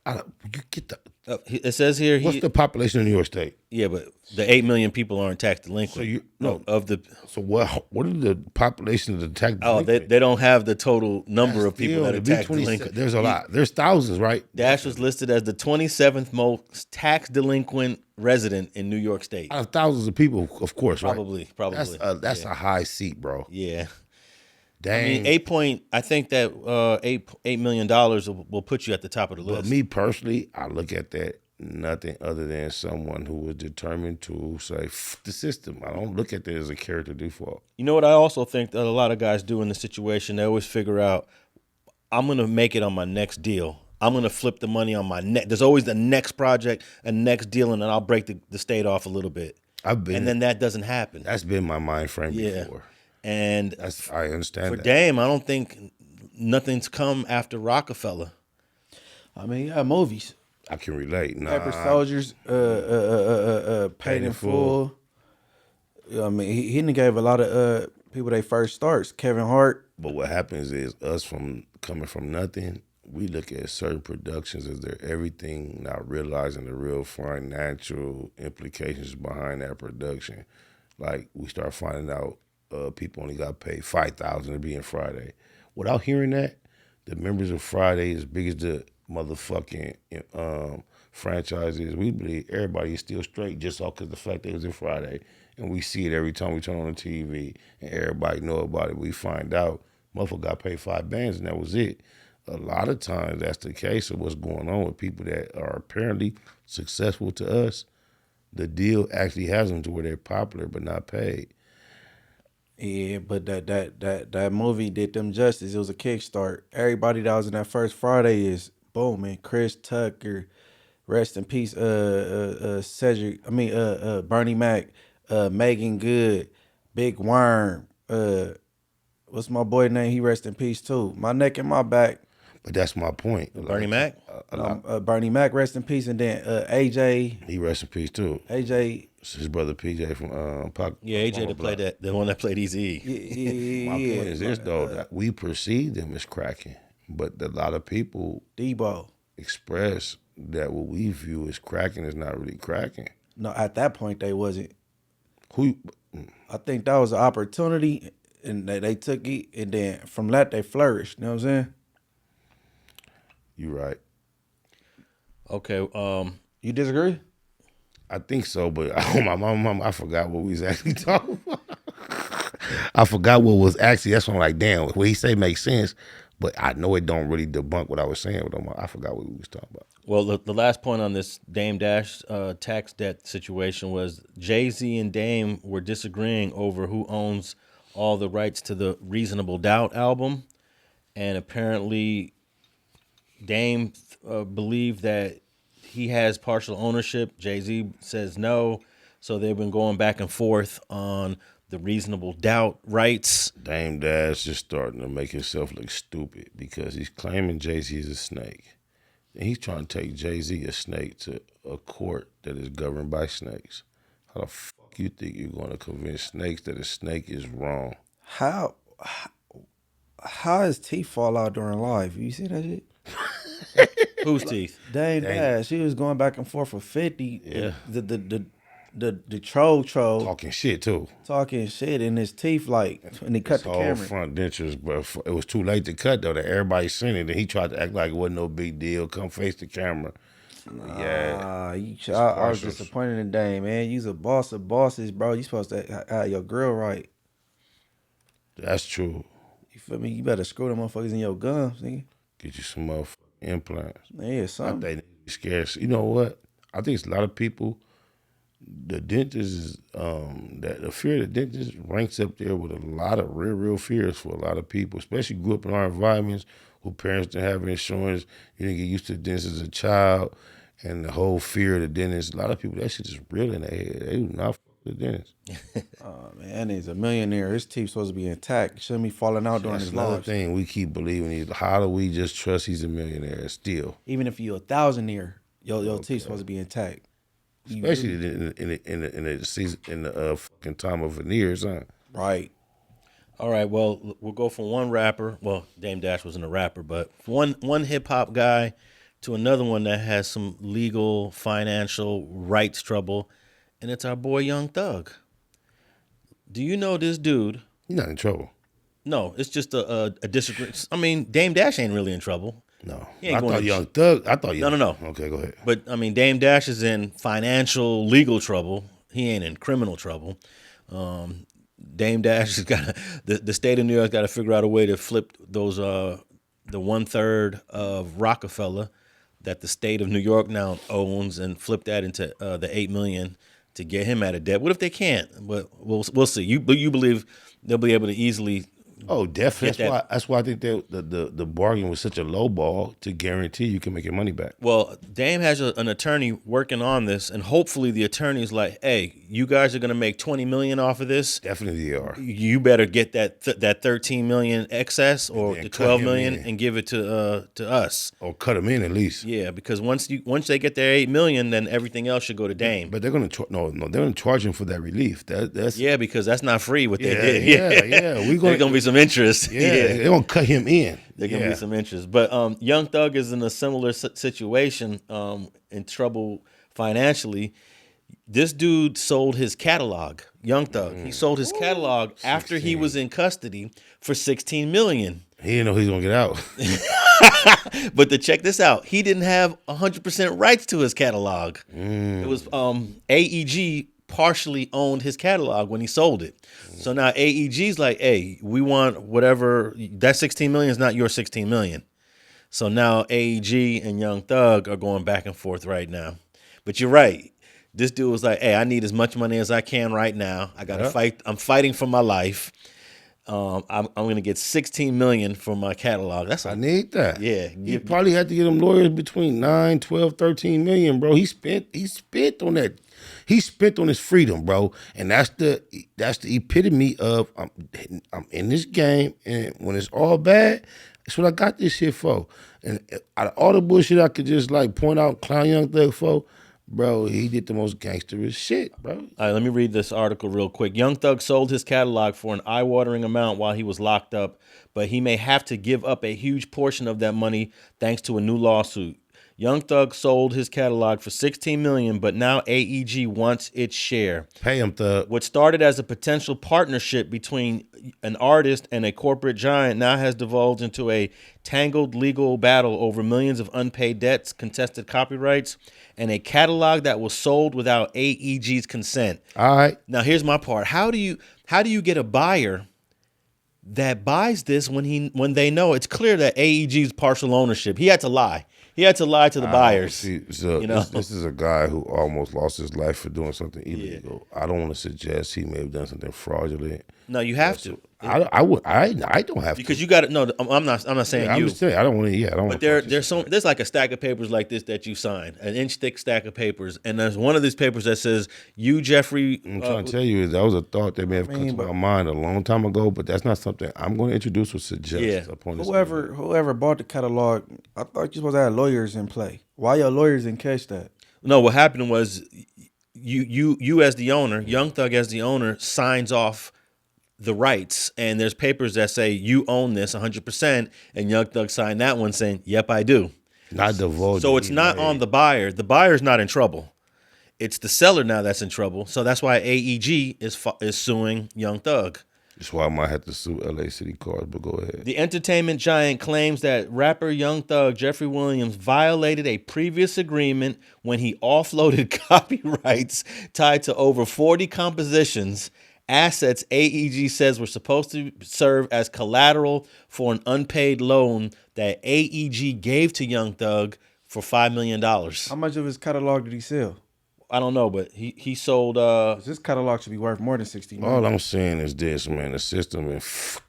You get the. It says here. What's the population of New York State? Yeah, but the 8 million people aren't tax delinquent. So what are the population of the tax Oh, delinquent? they don't have the total number of people that are tax delinquent. There's a lot. There's thousands, right? Dash was listed as the 27th most tax delinquent resident in New York State. Out of thousands of people, of course, Probably. That's a high seat, bro. Yeah. Dang. I mean, I think that $8 million will put you at the top of the list. But me personally, I look at that nothing other than someone who was determined to say, F the system. I don't look at that as a character default. You know what I also think that a lot of guys do in this situation? They always figure out, I'm going to make it on my next deal. I'm gonna flip the money on my next. There's always the next project, a next deal, and then I'll break the state off a little bit. I've been, and then that doesn't happen. That's been my mind frame before. And I understand for that. Dame, I don't think nothing's come after Roc-A-fella. I mean, yeah, movies. I can relate. Nah, Paper Soldiers, Paid in Full. I mean, he done gave a lot of people their first starts. Kevin Hart. But what happens is us coming from nothing, we look at certain productions as they're everything, not realizing the real financial implications behind that production. Like we start finding out people only got paid $5,000 to be in Friday. Without hearing that, the members of Friday, as big as the motherfucking franchise is, we believe everybody is still straight just off because the fact that it was in Friday. And we see it every time we turn on the TV and everybody know about it. We find out motherfucker got paid $5 and that was it. A lot of times that's the case of what's going on with people that are apparently successful to us. The deal actually has them to where they're popular but not paid. Yeah, but that movie did them justice. It was a kickstart. Everybody that was in that first Friday is booming. Chris Tucker, rest in peace. Cedric. I mean, Bernie Mac, Megan Good, Big Worm. What's my boy name? He rest in peace too. My neck and my back. But that's my point. Bernie Mac? Bernie Mac, rest in peace, and then AJ. He rest in peace too. AJ. His brother PJ from Pac. Yeah, AJ to play that, the one that played Eazy. Yeah, My point is this though, that we perceive them as cracking, but a lot of people Debo express that what we view as cracking is not really cracking. No, at that point they wasn't. Who? I think that was an opportunity, and they took it, and then from that they flourished. You know what I'm saying? You right. Okay. You disagree? I think so, but my mom, I forgot what we was actually talking about. I forgot what was actually. That's why I'm like, damn. What he say makes sense, but I know it don't really debunk what I was saying. But I forgot what we was talking about. Well, the last point on this Dame Dash tax debt situation was Jay-Z and Dame were disagreeing over who owns all the rights to the Reasonable Doubt album, and apparently Dame believed that he has partial ownership. Jay-Z says no, so they've been going back and forth on the Reasonable Doubt rights. Dame Dash just starting to make himself look stupid because he's claiming Jay-Z is a snake. And he's trying to take Jay-Z, a snake, to a court that is governed by snakes. How the fuck you think you're going to convince snakes that a snake is wrong? How his teeth fall out during life? You see that shit? Whose teeth? Dame Dash. He was going back and forth for 50. Yeah. The troll Talking shit too. talking shit in his teeth, like, and he cut His the whole camera. front dentures, but it was too late to cut though. That everybody seen it, and he tried to act like it wasn't no big deal. Come face the camera. Yeah. I was disappointed in Dame, man. You's a boss of bosses, bro. You supposed to have your girl right. That's true. You feel me? You better screw them motherfuckers in your gums, nigga. Get you some motherfucking implants. Yeah, I something. think they scared. You know what? I think it's a lot of people. The dentist is that the fear of the dentist ranks up there with a lot of real fears for a lot of people, especially grew up in our environments who parents didn't have insurance. You didn't get used to the dentist as a child, and the whole fear of the dentist. A lot of people, that shit is real in their head. They do not fuck with the dentist. Oh man, that nigga's a millionaire. His teeth supposed to be intact. Shouldn't be falling out during That's his another life. thing we keep believing is how do we just trust he's a millionaire still? Even if you're a thousandaire, your teeth supposed to be intact. Especially in the season in the fucking time of veneers, huh? Right. All right, well, we'll go from one rapper. Well, Dame Dash wasn't a rapper, but one hip hop guy to another one that has some legal, financial rights trouble, and it's our boy Young Thug. Do you know this dude? He's not in trouble. No, it's just a disagreement. I mean, Dame Dash ain't really in trouble. No, He ain't I going thought to- Young Thug. I thought Young. No. Okay, go ahead. But I mean, Dame Dash is in financial, legal trouble. He ain't in criminal trouble. Dame Dash has got the state of New York's got to figure out a way to flip those the 1/3 of Roc-A-fella that the state of New York now owns and flip that into the $8 million to get him out of debt. What if they can't? But we'll see. You believe they'll be able to easily Oh, definitely. Get That's why I think that the bargain was such a low ball to guarantee you can make your money back. Well, Dame has an attorney working on this, and hopefully the attorney's like, "Hey, you guys are going to make $20 million off of this. Definitely they are. You better get that 13 million excess or then the cut 12 him million in. and give it to us." Or cut them in at least. Yeah, because once they get their 8 million, then everything else should go to Dame. But they're gonna no, they're gonna charge him for that relief. That's Yeah, because that's not free what they did. yeah. There's gonna be some interest. Yeah, they're gonna cut him in. There's gonna be some interest. But Young Thug is in a similar situation, in trouble financially. This dude sold his catalog. Young Thug. He sold his catalog after he was in custody for 16 million. He didn't know he was gonna get out. But to check this out, he didn't have 100% rights to his catalog. It was AEG partially owned his catalog when he sold it. So now AEG's like, hey, we want whatever, that 16 million is not your 16 million. So now AEG and Young Thug are going back and forth right now. But you're right. This dude was like, hey, I need as much money as I can right now. I gotta fight. I'm fighting for my life. I'm gonna get 16 million for my catalog. I need that. Yeah. He probably had to get him lawyers between 9, 12, 13 million, bro. He spent on that. He spent on his freedom, bro. And that's the epitome of I'm in this game, and when it's all bad, that's what I got this shit for. And out of all the bullshit I could just like point out, clown Young Thug for, bro, he did the most gangsterous shit, bro. All right, let me read this article real quick. Young Thug sold his catalog for an eye-watering amount while he was locked up, but he may have to give up a huge portion of that money thanks to a new lawsuit. Young Thug sold his catalog for 16 million, but now AEG wants its share. Pay him, Thug. What started as a potential partnership between an artist and a corporate giant now has divulged into a tangled legal battle over millions of unpaid debts, contested copyrights, and a catalog that was sold without AEG's consent. All right. Now here's my part. How do you get a buyer that buys this when they know it's clear that AEG's partial ownership? He had to lie. He had to lie to the buyers. See, so this is a guy who almost lost his life for doing something illegal. Yeah. I don't want to suggest he may have done something fraudulent. No, you have to. I don't have to, because you got to. No, I'm not saying I'm you. just saying I don't want to. Yeah, I don't. But there's like a stack of papers like this that you signed, an inch thick stack of papers, and there's one of these papers that says you, Jeffrey. I'm trying to tell you that was a thought that may have come to my mind a long time ago, but that's not something I'm going to introduce or suggest upon this. Whoever bought the catalog, I thought you're supposed to have lawyers in play. Why your lawyers didn't catch that? No, what happened was you as the owner, Young Thug as the owner, signs off the rights, and there's papers that say you own this 100%, and Young Thug signed that one saying, "Yep, I do." Not divulging. So it's not on the buyer. The buyer's not in trouble. It's the seller now that's in trouble. So that's why AEG is suing Young Thug. That's why I might have to sue LA City Cars, but go ahead. The entertainment giant claims that rapper Young Thug Jeffrey Williams violated a previous agreement when he offloaded copyrights tied to over 40 compositions, assets AEG says were supposed to serve as collateral for an unpaid loan that AEG gave to Young Thug for $5 million. How much of his catalog did he sell? I don't know, but he sold. This catalog should be worth more than 60 million. All I'm saying is this, man. The system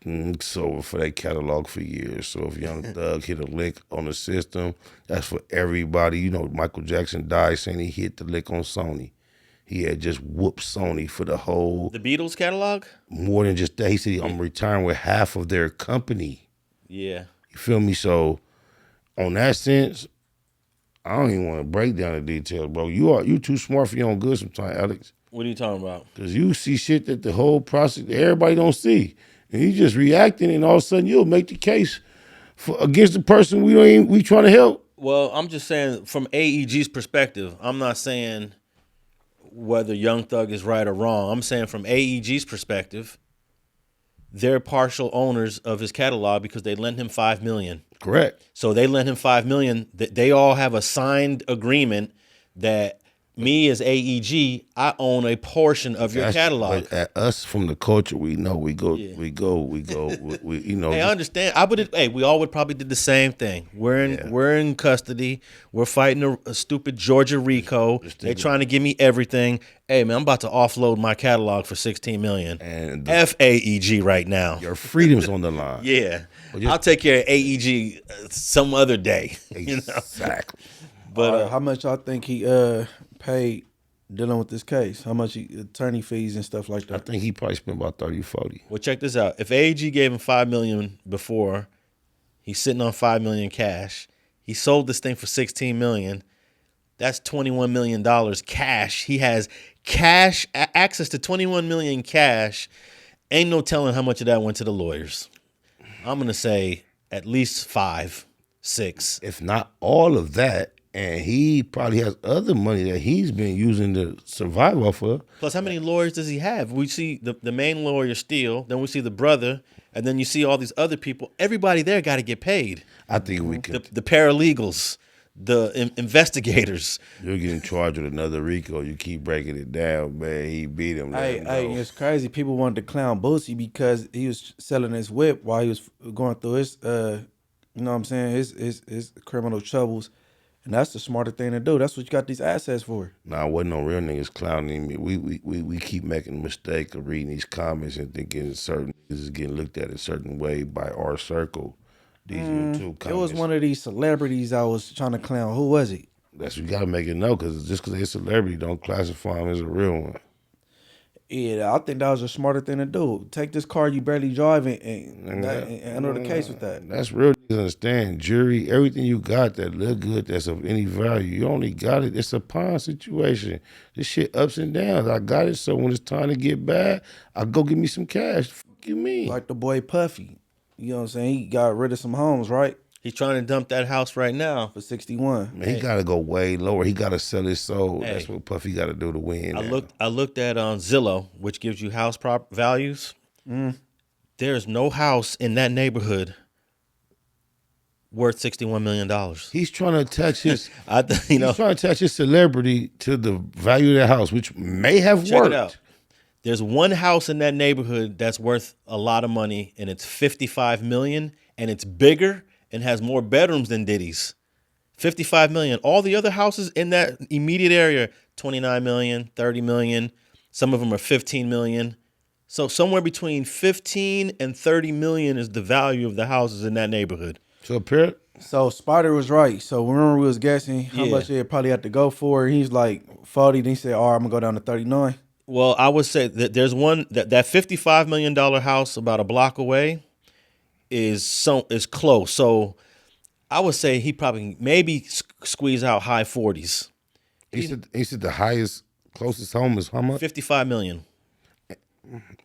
been sold for that catalog for years. So if Young Thug hit a lick on the system, that's for everybody. You know, Michael Jackson died saying he hit the lick on Sony. He had just whooped Sony for the Beatles catalog? More than just that. He said, I'm retiring with half of their company. Yeah. You feel me? So on that sense, I don't even want to break down the details, bro. You too smart for your own good sometimes, Alex. What are you talking about? Because you see shit that the whole process, everybody don't see. And you just reacting, and all of a sudden you'll make the case against the person we trying to help. Well, I'm just saying from AEG's perspective, I'm not saying whether Young Thug is right or wrong. I'm saying from AEG's perspective, they're partial owners of his catalog because they lent him $5 million. Correct. So they lent him $5 million. They all have a signed agreement that me as AEG, I own a portion of your catalog. But at us from the culture, we know we go, Yeah. we you know. Hey, I understand. Hey, we all would probably did the same thing. We're in custody. We're fighting a stupid Georgia RICO. They're trying to give me everything. Hey, man, I'm about to offload my catalog for $16 million. And FAEG right now. your freedom's on the line. Yeah, I'll take care of AEG some other day. You know? Exactly. But how much y'all think he paid dealing with this case? How much attorney fees and stuff like I that? think he probably spent about 30, 40. well, check this out. If AEG gave him $5 million before, he's sitting on $5 million cash. He sold this thing for $16 million. That's $21 million cash. He has access to $21 million cash. Ain't no telling how much of that went to the lawyers. I'm gonna say at least 5, 6. If not all of that, and he probably has other money that he's been using to survive off of. Plus, how many lawyers does he have? We see the main lawyer steal, then we see the brother, and then you see all these other people. Everybody there got to get paid. I think we could. The paralegals, the investigators. You're getting charged with another RICO. You keep breaking it down, man. He beat him. Hey, it's crazy. People wanted to clown Boosie because he was selling his whip while he was going through his, you know what I'm saying, his criminal troubles. And that's the smarter thing to do. That's what you got these assets for. Nah, wasn't no real niggas clowning me. We keep making the mistake of reading these comments and thinking certain niggas is getting looked at a certain way by our circle. These YouTube comments. It was one of these celebrities I was trying to clown. Who was he? That's what you gotta make it know, because just because they're a celebrity don't classify them as a real one. Yeah, I think that was a smarter thing to do. Take this car you barely drive and handle the case with that. That's real. You understand, jury, everything you got that look good, that's of any value, you only got it. It's a pawn situation. This shit ups and downs. I got it, so when it's time to get bad, I go get me some cash. Fuck you mean? Like the boy Puffy. You know what I'm saying? He got rid of some homes, right? He's trying to dump that house right now. For 61. Man, he gotta go way lower. He gotta sell his soul. That's what Puffy gotta do to win. I looked at Zillow, which gives you house values. There's no house in that neighborhood worth $61 million. He's trying to attach his He's trying to attach his celebrity to the value of the house, which may have check worked. it out. There's one house in that neighborhood that's worth a lot of money, and it's $55 million, and it's bigger and has more bedrooms than Diddy's. $55 million. All the other houses in that immediate area, $29 million, $30 million. Some of them are $15 million. So somewhere between $15 and $30 million is the value of the houses in that neighborhood. So Spider was right. So remember we was guessing how much they probably had to go for. He's like 40. Then he said, all right, I'm going to go down to 39. Well, I would say that there's one, that $55 million house about a block away is close. So I would say he probably maybe squeeze out high 40s. He said the highest, closest home is how much? $55 million.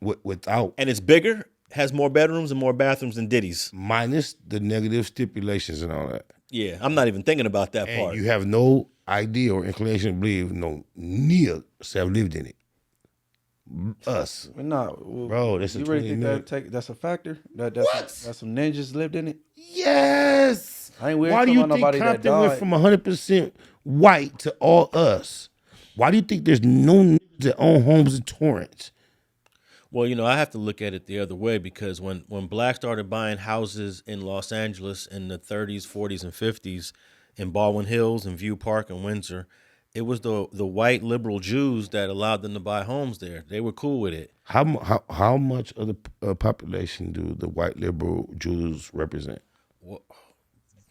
Without. And it's bigger, has more bedrooms and more bathrooms than Diddy's. Minus the negative stipulations and all that. Yeah, I'm not even thinking about that And part. you have no idea or inclination to believe no niggas have lived in it. Us. No, Bro, that's you a really 20 think that's a factor? That's some ninjas lived in it? Yes. Why do you think Compton went from 100% white to all us? Why do you think there's no niggas that own homes in Torrance? Well, I have to look at it the other way, because when blacks started buying houses in Los Angeles in the 30s, 40s, and 50s, in Baldwin Hills and View Park and Windsor, it was the white liberal Jews that allowed them to buy homes there. They were cool with it. How much of the population do the white liberal Jews represent?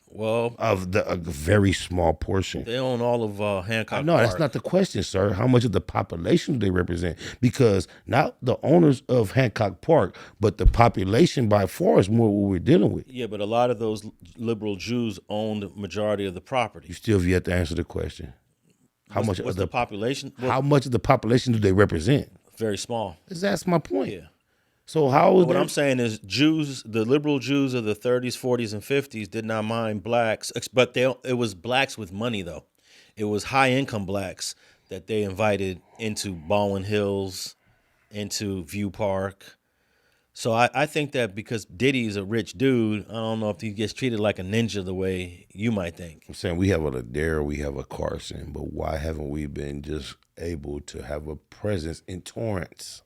Well, a very small portion. They own all of Hancock No, Park. that's not the question, sir. How much of the population do they represent? Because not the owners of Hancock Park, but the population by far is more what we're dealing with. Yeah, but a lot of those liberal Jews owned the majority of the property. You still have yet to answer the question. What's the population? How much of the population do they represent? Very small. That's my point. Yeah. So what I'm saying is Jews, the liberal Jews of the 30s, 40s, and 50s did not mind blacks, but it was blacks with money, though. It was high-income blacks that they invited into Baldwin Hills, into View Park. So I think that because Diddy's a rich dude, I don't know if he gets treated like a ninja the way you might think. I'm saying we have a Ladera, we have a Carson, but why haven't we been just able to have a presence in Torrance?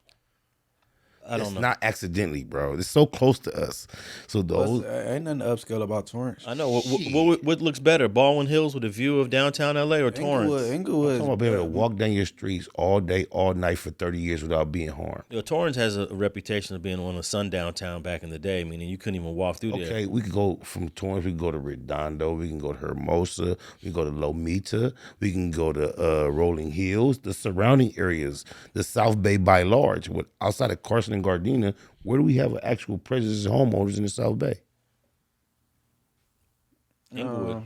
I don't It's know. not accidentally, bro. It's so close to us. So those Ain't nothing upscale about Torrance. I know. What looks better, Baldwin Hills with a view of downtown LA or Torrance? I'm Inglewood. talking about being able to walk down your streets all day, all night for 30 years without being harmed. Torrance has a reputation of being one of the sundown town back in the day, meaning you couldn't even walk through there. Okay, we could go from Torrance, we can go to Redondo, we can go to Hermosa, we can go to Lomita, we can go to Rolling Hills, the surrounding areas, the South Bay by large. Outside of Carson and Gardena, where do we have an actual presence as homeowners in the South Bay? Inglewood.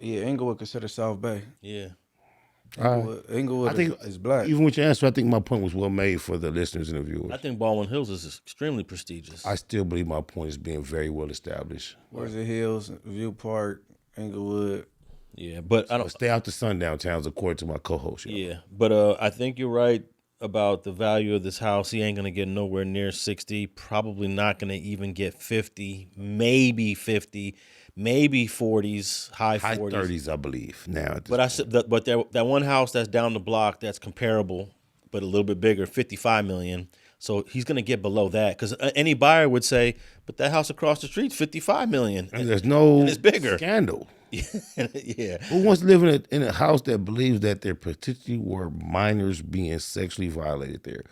Yeah, Inglewood considered South Bay. Yeah. Inglewood I think is black. Even with your answer, I think my point was well made for the listeners and the viewers. I think Baldwin Hills is extremely prestigious. I still believe my point is being very well established. Where's the Hills, View Park, Inglewood? Yeah, but I don't. Stay out the sundown towns, according to my co-host. Y'all. Yeah, but I think you're right about the value of this house. He ain't gonna get nowhere near 60. Probably not gonna even get 50. Maybe 50. Maybe 40s, high 40s. 30s, I believe now. But I said that one house that's down the block that's comparable, but a little bit bigger, 55 million. So he's gonna get below that because any buyer would say, but that house across the street's 55 million. And there's no and it's bigger. Scandal. Yeah. Who wants to live in a house that believes that there potentially were minors being sexually violated there?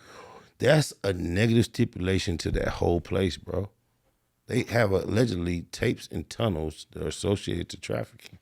That's a negative stipulation to that whole place, bro. They have allegedly tapes and tunnels that are associated to trafficking.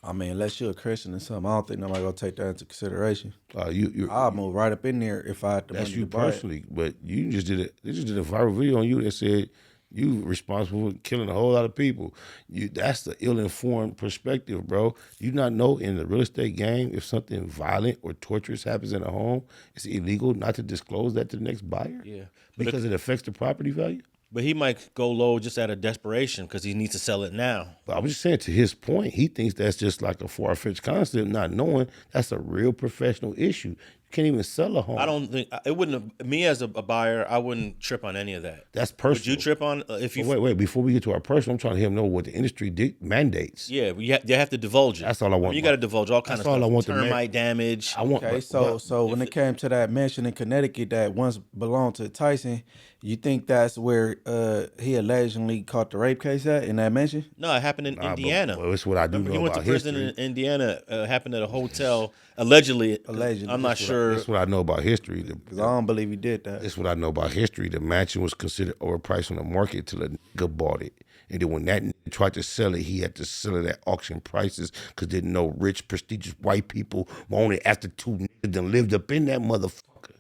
I mean, unless you're a Christian or something, I don't think nobody gonna take that into consideration. You're I'll move right up in there if I had the that's money you to buy it. personally, but you just did it. They just did a viral video on you that said you responsible for killing a whole lot of people. That's the ill-informed perspective, bro. You not know in the real estate game if something violent or torturous happens in a home, it's illegal not to disclose that to the next buyer. Yeah. Because it affects the property value. But he might go low just out of desperation because he needs to sell it now. But I was just saying, to his point, he thinks that's just like a far-fetched concept, not knowing that's a real professional issue. You can't even sell a home. I don't think it wouldn't. Me as a buyer, I wouldn't trip on any of that. That's personal. Would you trip on if you? Wait. Before we get to our personal, I'm trying to hear him know what the industry mandates. Yeah, you have to divulge it. That's all I want. You got to divulge all kinds of That's all stuff. I want. Termite damage. I want. Okay, so when it came to that mansion in Connecticut that once belonged to Tyson, you think that's where he allegedly caught the rape case at in that mansion? No, it happened in Indiana. Well, it's what I do Remember, know he went to about prison history. in Indiana. Happened at a hotel. Allegedly. I'm not sure. That's what I know about history. Because I don't believe he did that. That's what I know about history. The mansion was considered overpriced on the market till a nigga bought it. And then when that nigga tried to sell it, he had to sell it at auction prices because didn't know rich, prestigious white people wanted it after two niggas done lived up in that motherfucker.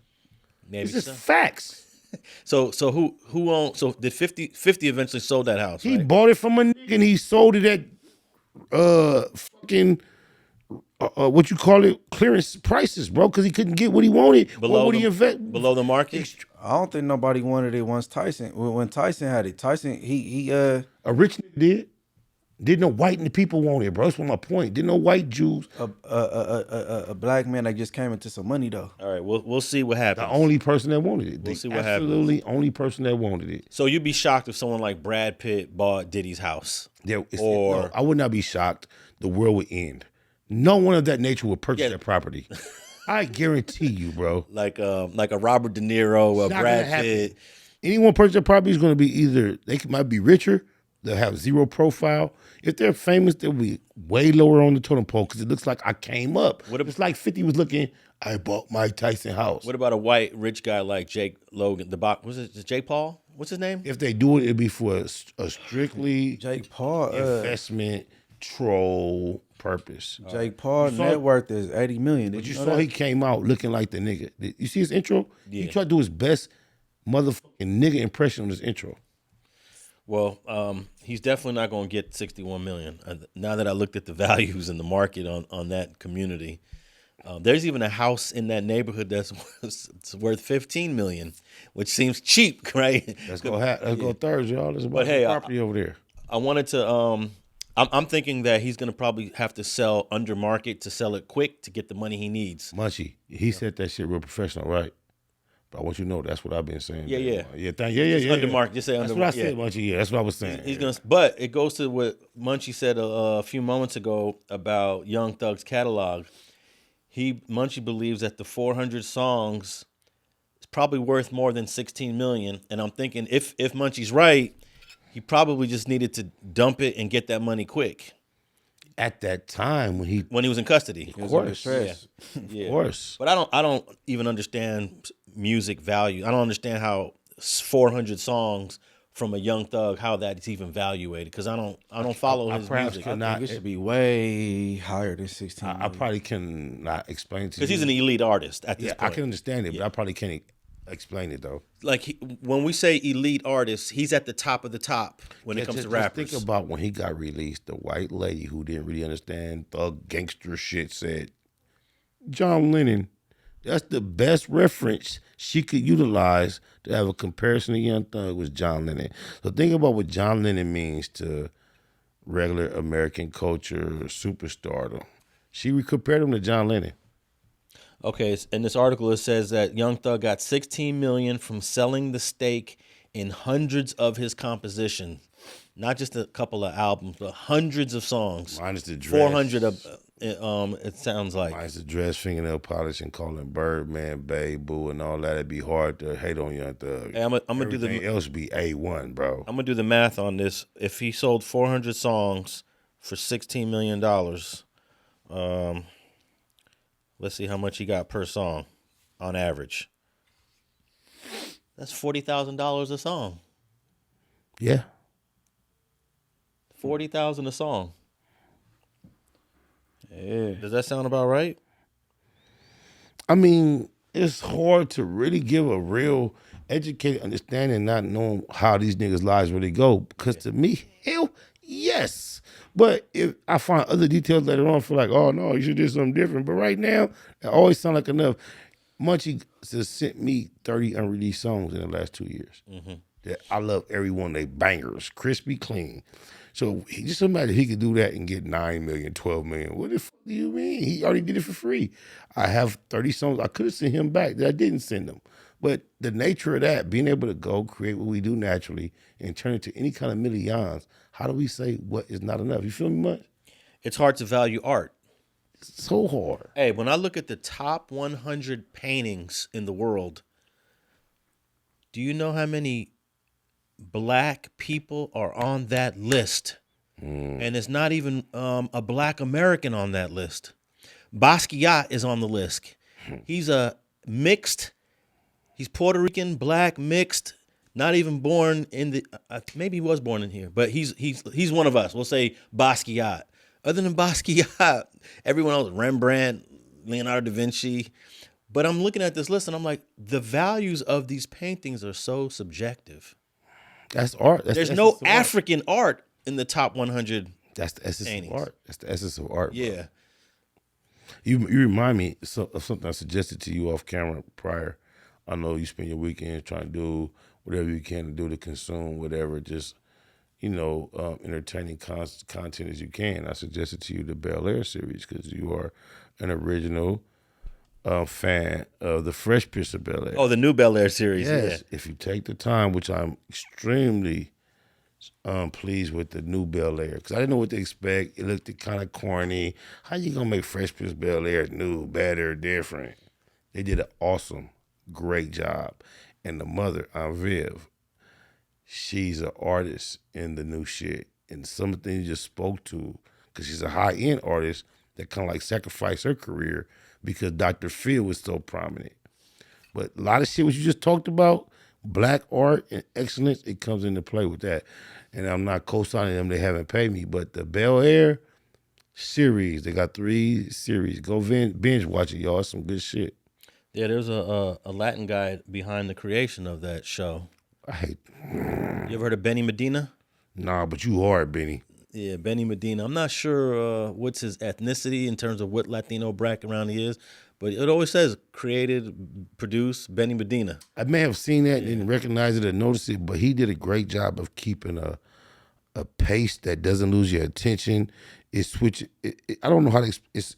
Maybe It's just so. facts. So who owned? So did 50 eventually sold that house? He right? bought it from a nigga and he sold it at fucking what you call it, clearance prices, bro, because he couldn't get what he wanted. below What would the, he invest? below the market. I don't think nobody wanted it once Tyson. When Tyson had it, Tyson he A rich nigga did. Didn't no white people want it, bro. That's what my point. Didn't no white Jews. a black man that just came into some money though. All right, we'll see what happens. The only person that wanted it. We'll The see what happens. absolutely only person that wanted it. So you'd be shocked if someone like Brad Pitt bought Diddy's house. No, I would not be shocked. The world would end. No one of that nature would purchase that property. I guarantee you, bro. Like a Robert De Niro, a Not Brad gonna Pitt. Anyone purchase that property is going to be either might be richer, they'll have zero profile. If they're famous, they'll be way lower on the totem pole because it looks like I came up. It's like 50 was looking, I bought Mike Tyson house. What about a white rich guy like Jake Logan? Was it Jake Paul? What's his name? If they do it, it'd be for a strictly Jake Paul investment troll purpose. Jake Paul net worth is 80 million. But you saw he came out looking like the nigga. You see his intro? Yeah. He tried to do his best motherfucking nigga impression on his intro. Well, he's definitely not going to get 61 million. Now that I looked at the values in the market on that community, there's even a house in that neighborhood that's worth 15 million, which seems cheap, right? Let's go thirds, y'all. There's a bunch hey, of property over there. I wanted to. I'm thinking that he's going to probably have to sell under market to sell it quick to get the money he needs. Munchie, he said that shit real professional, right? But I want you to know that's what I've been saying. Yeah, yeah. Yeah. Undermark, just say That's under. what I said, Munchie. Yeah, that's what I was saying. He's gonna, but it goes to what Munchie said a few moments ago about Young Thug's catalog. Munchie believes that the 400 songs is probably worth more than 16 million. And I'm thinking if Munchie's right, he probably just needed to dump it and get that money quick. At that time when he was in custody. Of course. Yeah. Of course. But I don't even understand music value. I don't understand how 400 songs from a Young Thug, how that's even evaluated, because I don't follow his music. I think it should be way higher than 16 I probably cannot explain to you. Because he's an elite artist at this point. I can understand it, but I probably can't explain it though. Like when we say elite artists, he's at the top of the top when it comes to rappers. Just think about when he got released, the white lady who didn't really understand thug gangster shit said, John Lennon, that's the best reference she could utilize to have a comparison to Young Thug was John Lennon. So think about what John Lennon means to regular American culture, superstardom. She compared him to John Lennon. Okay, in this article it says that Young Thug got 16 million from selling the stake in hundreds of his compositions, not just a couple of albums, but hundreds of songs. Minus the dress. 400 of it sounds like. Minus the dress, fingernail polish, and calling Birdman, Babe, Boo, and all that. It'd be hard to hate on Young Thug. Hey, I'm gonna do Everything else be A1, bro. I'm gonna do the math on this. If he sold 400 songs for $16 million, let's see how much he got per song on average. That's $40,000 a song. Yeah. $40,000 a song. Yeah. Does that sound about right? I mean, it's hard to really give a real educated understanding, not knowing how these niggas' lives really go. Because to me, hell yes. But if I find other details later on, I feel like, oh no, you should do something different. But right now, it always sound like enough. Munchie just sent me 30 unreleased songs in the last 2 years. Mm-hmm. That I love every one. They bangers, crispy, clean. So just imagine he could do that and get 9 million, 12 million. What the fuck do you mean? He already did it for free. I have 30 songs. I could have sent him back that I didn't send them. But the nature of that, being able to go create what we do naturally and turn it to any kind of millions, how do we say what is not enough? You feel me much? It's hard to value art. It's so hard. Hey, when I look at the top 100 paintings in the world, do you know how many black people are on that list? And it's not even a black American on that list. Basquiat is on the list. He's a mixed. He's Puerto Rican, black, mixed. Not even born in the. Maybe he was born in here, but he's one of us. We'll say Basquiat. Other than Basquiat, everyone else, Rembrandt, Leonardo da Vinci. But I'm looking at this list and I'm like, the values of these paintings are so subjective. That's art. There's no African art in the top 100. That's the essence paintings. of art. That's the essence of art. Yeah. Bro. You remind me of something I suggested to you off camera prior. I know you spend your weekends trying to do whatever you can to do to consume whatever, just, entertaining content as you can. I suggested to you the Bel Air series because you are an original fan of the Fresh Prince of Bel Air. Oh, the new Bel Air series. Yes, Yeah. if you take the time, which I'm extremely pleased with the new Bel Air, because I didn't know what to expect. It looked kind of corny. How you gonna make Fresh Prince Bel Air new, better, different? They did an awesome, great job. And the mother, Aunt Viv, she's an artist in the new shit. And some of the things you just spoke to, because she's a high-end artist that kind of like sacrificed her career because Dr. Phil was so prominent. But a lot of shit what you just talked about, black art and excellence, it comes into play with that. And I'm not co-signing them, they haven't paid me. But the Bel Air series, they got 3 series. Go binge watch it, y'all. It's some good shit. Yeah, there's a Latin guy behind the creation of that show. I hate. You ever heard of Benny Medina? Nah, but you hard, Benny. Yeah, Benny Medina. I'm not sure what's his ethnicity in terms of what Latino background he is, but it always says created, produced, Benny Medina. I may have seen that and didn't recognize it or notice it, but he did a great job of keeping a pace that doesn't lose your attention. It switch. I don't know how to. It's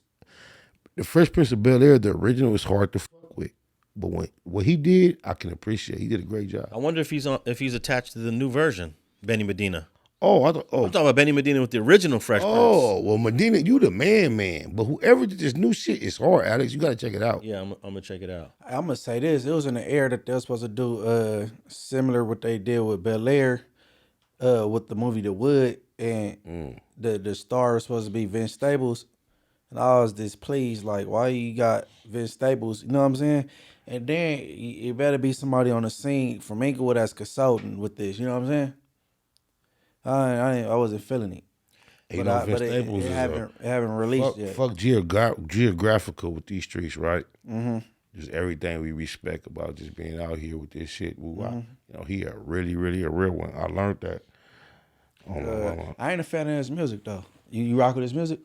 the Fresh Prince of Bel Air. The original is hard to fuck with. But what he did, I can appreciate. He did a great job. I wonder if he's attached to the new version, Benny Medina. Oh, I'm talking about Benny Medina with the original Fresh Prince. Oh, well, Medina, you the man. But whoever did this new shit, it's hard, Alex. You got to check it out. Yeah, I'm gonna check it out. I'm gonna say this: it was in the air that they were supposed to do similar what they did with Bel Air, with the movie The Wood, and the star was supposed to be Vince Staples, and I was displeased. Like, why you got Vince Staples? You know what I'm saying? And then it better be somebody on the scene from Inglewood that's consulting with this. You know what I'm saying? I wasn't feeling it. Vince Staples it haven't released yet. Fuck geographical with these streets, right? Mm-hmm. Just everything we respect about just being out here with this shit. He a really, really a real one. I learned that. I ain't a fan of his music though. You rock with his music?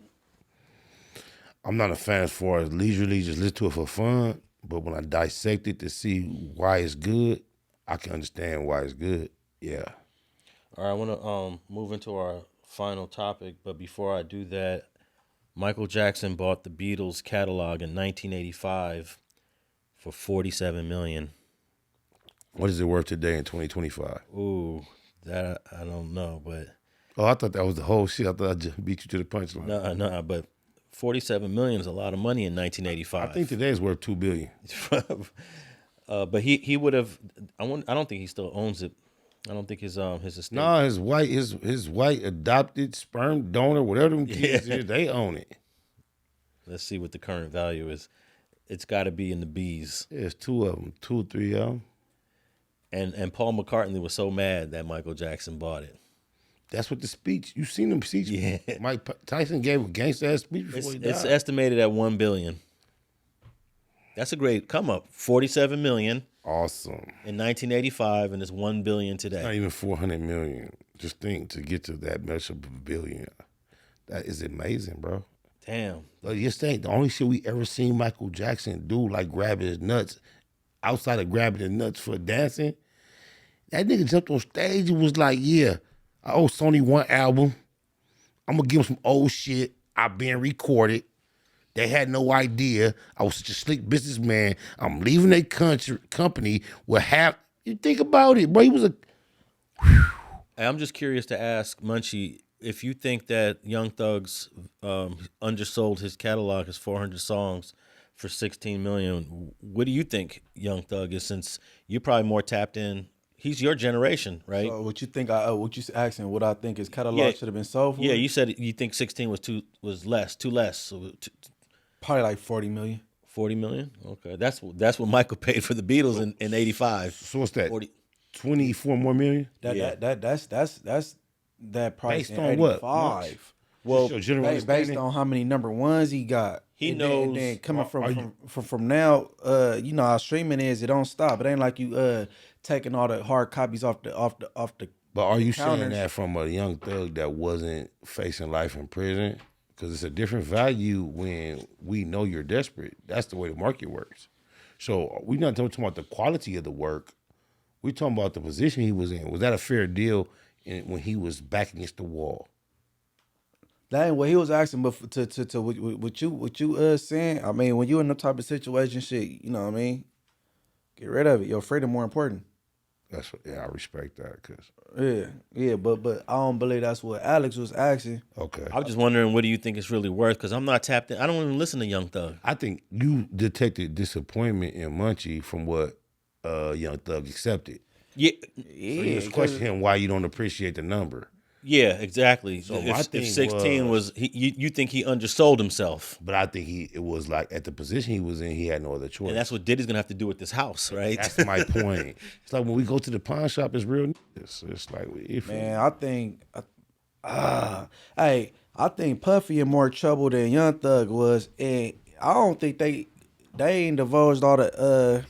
I'm not a fan as far as leisurely, just listen to it for fun. But when I dissect it to see why it's good, I can understand why it's good. Yeah. All right, I want to move into our final topic, but before I do that, Michael Jackson bought the Beatles catalog in 1985 for $47 million. What is it worth today in 2025? Ooh, that I don't know, but I thought that was the whole shit. I thought I just beat you to the punchline. No, but $47 million is a lot of money in 1985. I think today is worth $2 billion. But he would have. I don't think he still owns it. I don't think his estate. No, his white adopted sperm donor, whatever them kids is, they own it. Let's see what the current value is. It's got to be in the B's. There's 2 of them, 2 or 3 of them. And Paul McCartney was so mad that Michael Jackson bought it. That's what the speech. You seen them speech? Yeah. Mike Tyson gave a gangsta ass speech before he died. It's estimated at $1 billion. That's a great come up. $47 million. Awesome. In 1985, and it's $1 billion today. It's not even 400 million. Just think to get to that much of a billion. That is amazing, bro. Damn. But you think the only shit we ever seen Michael Jackson do, like grabbing his nuts, outside of grabbing his nuts for dancing, that nigga jumped on stage and was like, yeah, I owe Sony 1 album. I'm gonna give him some old shit. I've been recorded. They had no idea I was such a slick businessman. I'm leaving a company with half. You think about it, bro. He was a. I'm just curious to ask Munchie if you think that Young Thug's undersold his catalog, his 400 songs, for $16 million. What do you think Young Thug is? Since you're probably more tapped in. He's your generation, right? So what you think? What you asking? What I think his catalog should have been sold for? Yeah, you said you think 16 was too less. So probably like 40 million. 40 million? Okay. That's what Michael paid for the Beatles in 85. So what's that? 40. 24 more million? That's that price based in on 85. what? Well, based on how many number ones he got. He and knows. Then coming from now, you know how streaming is. It don't stop. It ain't like you taking all the hard copies off the. But are you counters. saying that from a Young Thug that wasn't facing life in prison? Because it's a different value when we know you're desperate. That's the way the market works. So we're not talking about the quality of the work. We're talking about the position he was in. Was that a fair deal when he was back against the wall? That ain't what he was asking, but to what you saying. I mean, when you in the type of situation, shit, you know what I mean. Get rid of it. Your freedom more important. I respect that. But I don't believe that's what Alex was asking. Okay. I was just wondering, what do you think it's really worth? Because I'm not tapped in. I don't even listen to Young Thug. I think you detected disappointment in Munchie from what Young Thug accepted. Yeah. So you just question him why you don't appreciate the number. Yeah, exactly. So if 16 was you think he undersold himself. But I think it was like at the position he was in, he had no other choice. And that's what Diddy's gonna have to do with this house, right? That's my point. It's like when we go to the pawn shop, it's real. It's like man, I think, I think Puffy in more trouble than Young Thug was, and I don't think they ain't divulged all the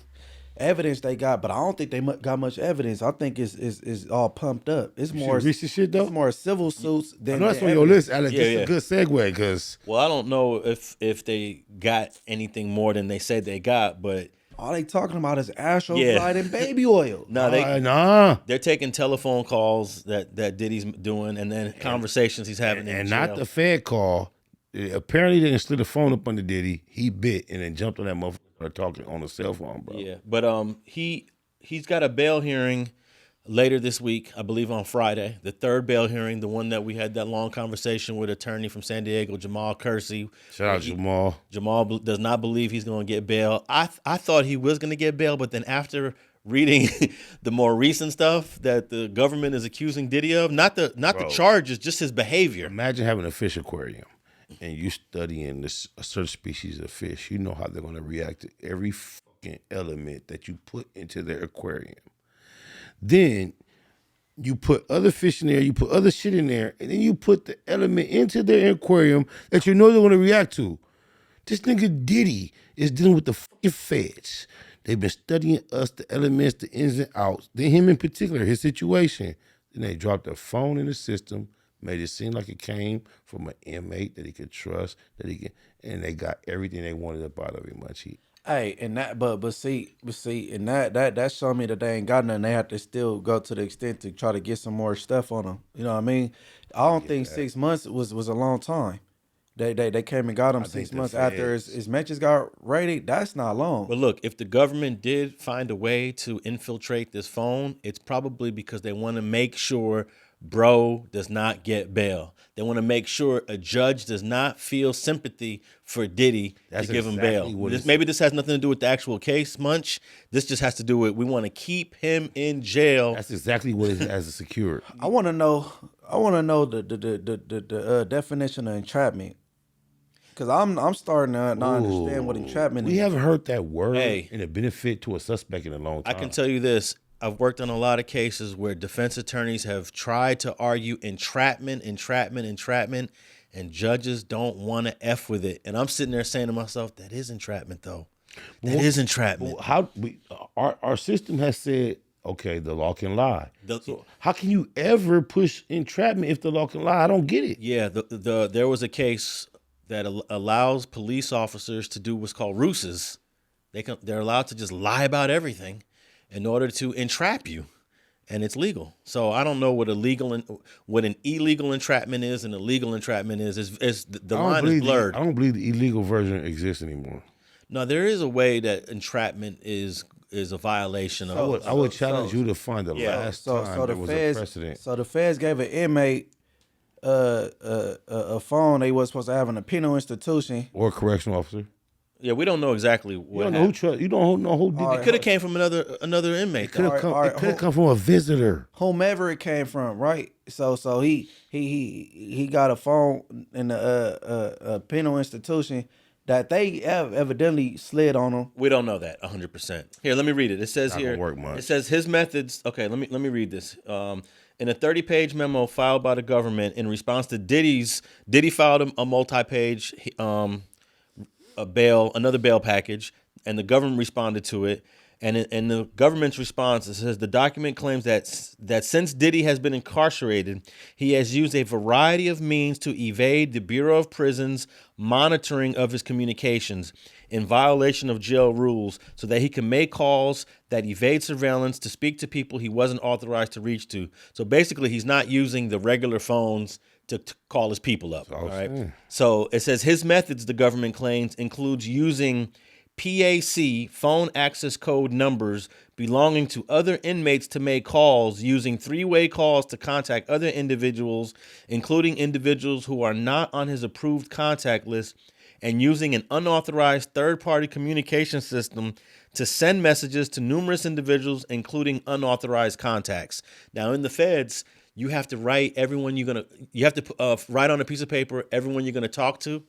evidence they got, but I don't think they got much evidence. I think it's all pumped up. It's more recent shit though. It's more civil suits than. I know that's on your list, Alex. That's a good segue because. Well, I don't know if they got anything more than they said they got, but all they talking about is Astro Flight and baby oil. They're taking telephone calls that Diddy's doing, and then conversations he's having in and jail. not the Fed call. Apparently, they didn't slid the phone up under Diddy. He bit and then jumped on that motherfucker. Or talking on a cell phone, bro. Yeah, but he's got a bail hearing later this week, I believe on Friday. The third bail hearing, the one that we had that long conversation with attorney from San Diego, Jamal Kersey. Shout out Jamal. Jamal does not believe he's going to get bail. I thought he was going to get bail, but then after reading the more recent stuff that the government is accusing Diddy of, not the charges, just his behavior. Imagine having a fish aquarium and you studying a certain species of fish. You know how they're going to react to every fucking element that you put into their aquarium. Then you put other fish in there, you put other shit in there, and then you put the element into their aquarium that you know they're going to react to. This nigga Diddy is dealing with the fucking feds. They've been studying us, the elements, the ins and outs. Then him in particular, his situation. Then they dropped a phone in the system, made it seem like it came from an inmate that he could trust, and they got everything they wanted up out of him, Munchie. Hey, and that, but see, and that showed me that they ain't got nothing. They have to still go to the extent to try to get some more stuff on them. You know what I mean? I don't think 6 months was a long time. They came and got him 6 months after his matches got raided. That's not long. But look, if the government did find a way to infiltrate this phone, it's probably because they want to make sure bro does not get bail. They want to make sure a judge does not feel sympathy for Diddy to give him bail. Maybe this has nothing to do with the actual case, Munch. This just has to do with we want to keep him in jail. That's exactly what it has secured. I want to know the definition of entrapment. Because I'm starting to not understand what entrapment is. We haven't heard that word in a benefit to a suspect in a long time. I can tell you this. I've worked on a lot of cases where defense attorneys have tried to argue entrapment, and judges don't want to F with it. And I'm sitting there saying to myself, that is entrapment, though. That is entrapment. Our system has said, okay, the law can lie. So how can you ever push entrapment if the law can lie? I don't get it. Yeah, there was a case that allows police officers to do what's called ruses. They're allowed to just lie about everything in order to entrap you, and it's legal. So I don't know what an illegal entrapment is and a legal entrapment is. The line is blurred. I don't believe the illegal version exists anymore. No, there is a way that entrapment is a violation of. I would challenge you to find the last time there was a precedent. So the feds gave an inmate a phone they was supposed to have in a penal institution or a correctional officer. Yeah, we don't know exactly what. You don't know who did it. It could have came from another inmate. It could have come from a visitor. Whomever it came from, right? So he got a phone in a penal institution that they have evidently slid on him. We don't know that 100%. Here, let me read it. It says here. It says his methods. Okay, let me read this. In a 30-page memo filed by the government in response to Diddy filed a multi-page another bail package, and the government responded to it. And in the government's response, it says the document claims that since Diddy has been incarcerated, he has used a variety of means to evade the Bureau of Prisons' monitoring of his communications in violation of jail rules so that he can make calls that evade surveillance to speak to people he wasn't authorized to reach to. So basically, he's not using the regular phones to call his people up. All right. So it says his methods, the government claims, includes using PAC, phone access code numbers belonging to other inmates to make calls, using three-way calls to contact other individuals, including individuals who are not on his approved contact list, and using an unauthorized third-party communication system to send messages to numerous individuals, including unauthorized contacts. Now, in the feds, you have to write everyone write on a piece of paper everyone you're gonna talk to,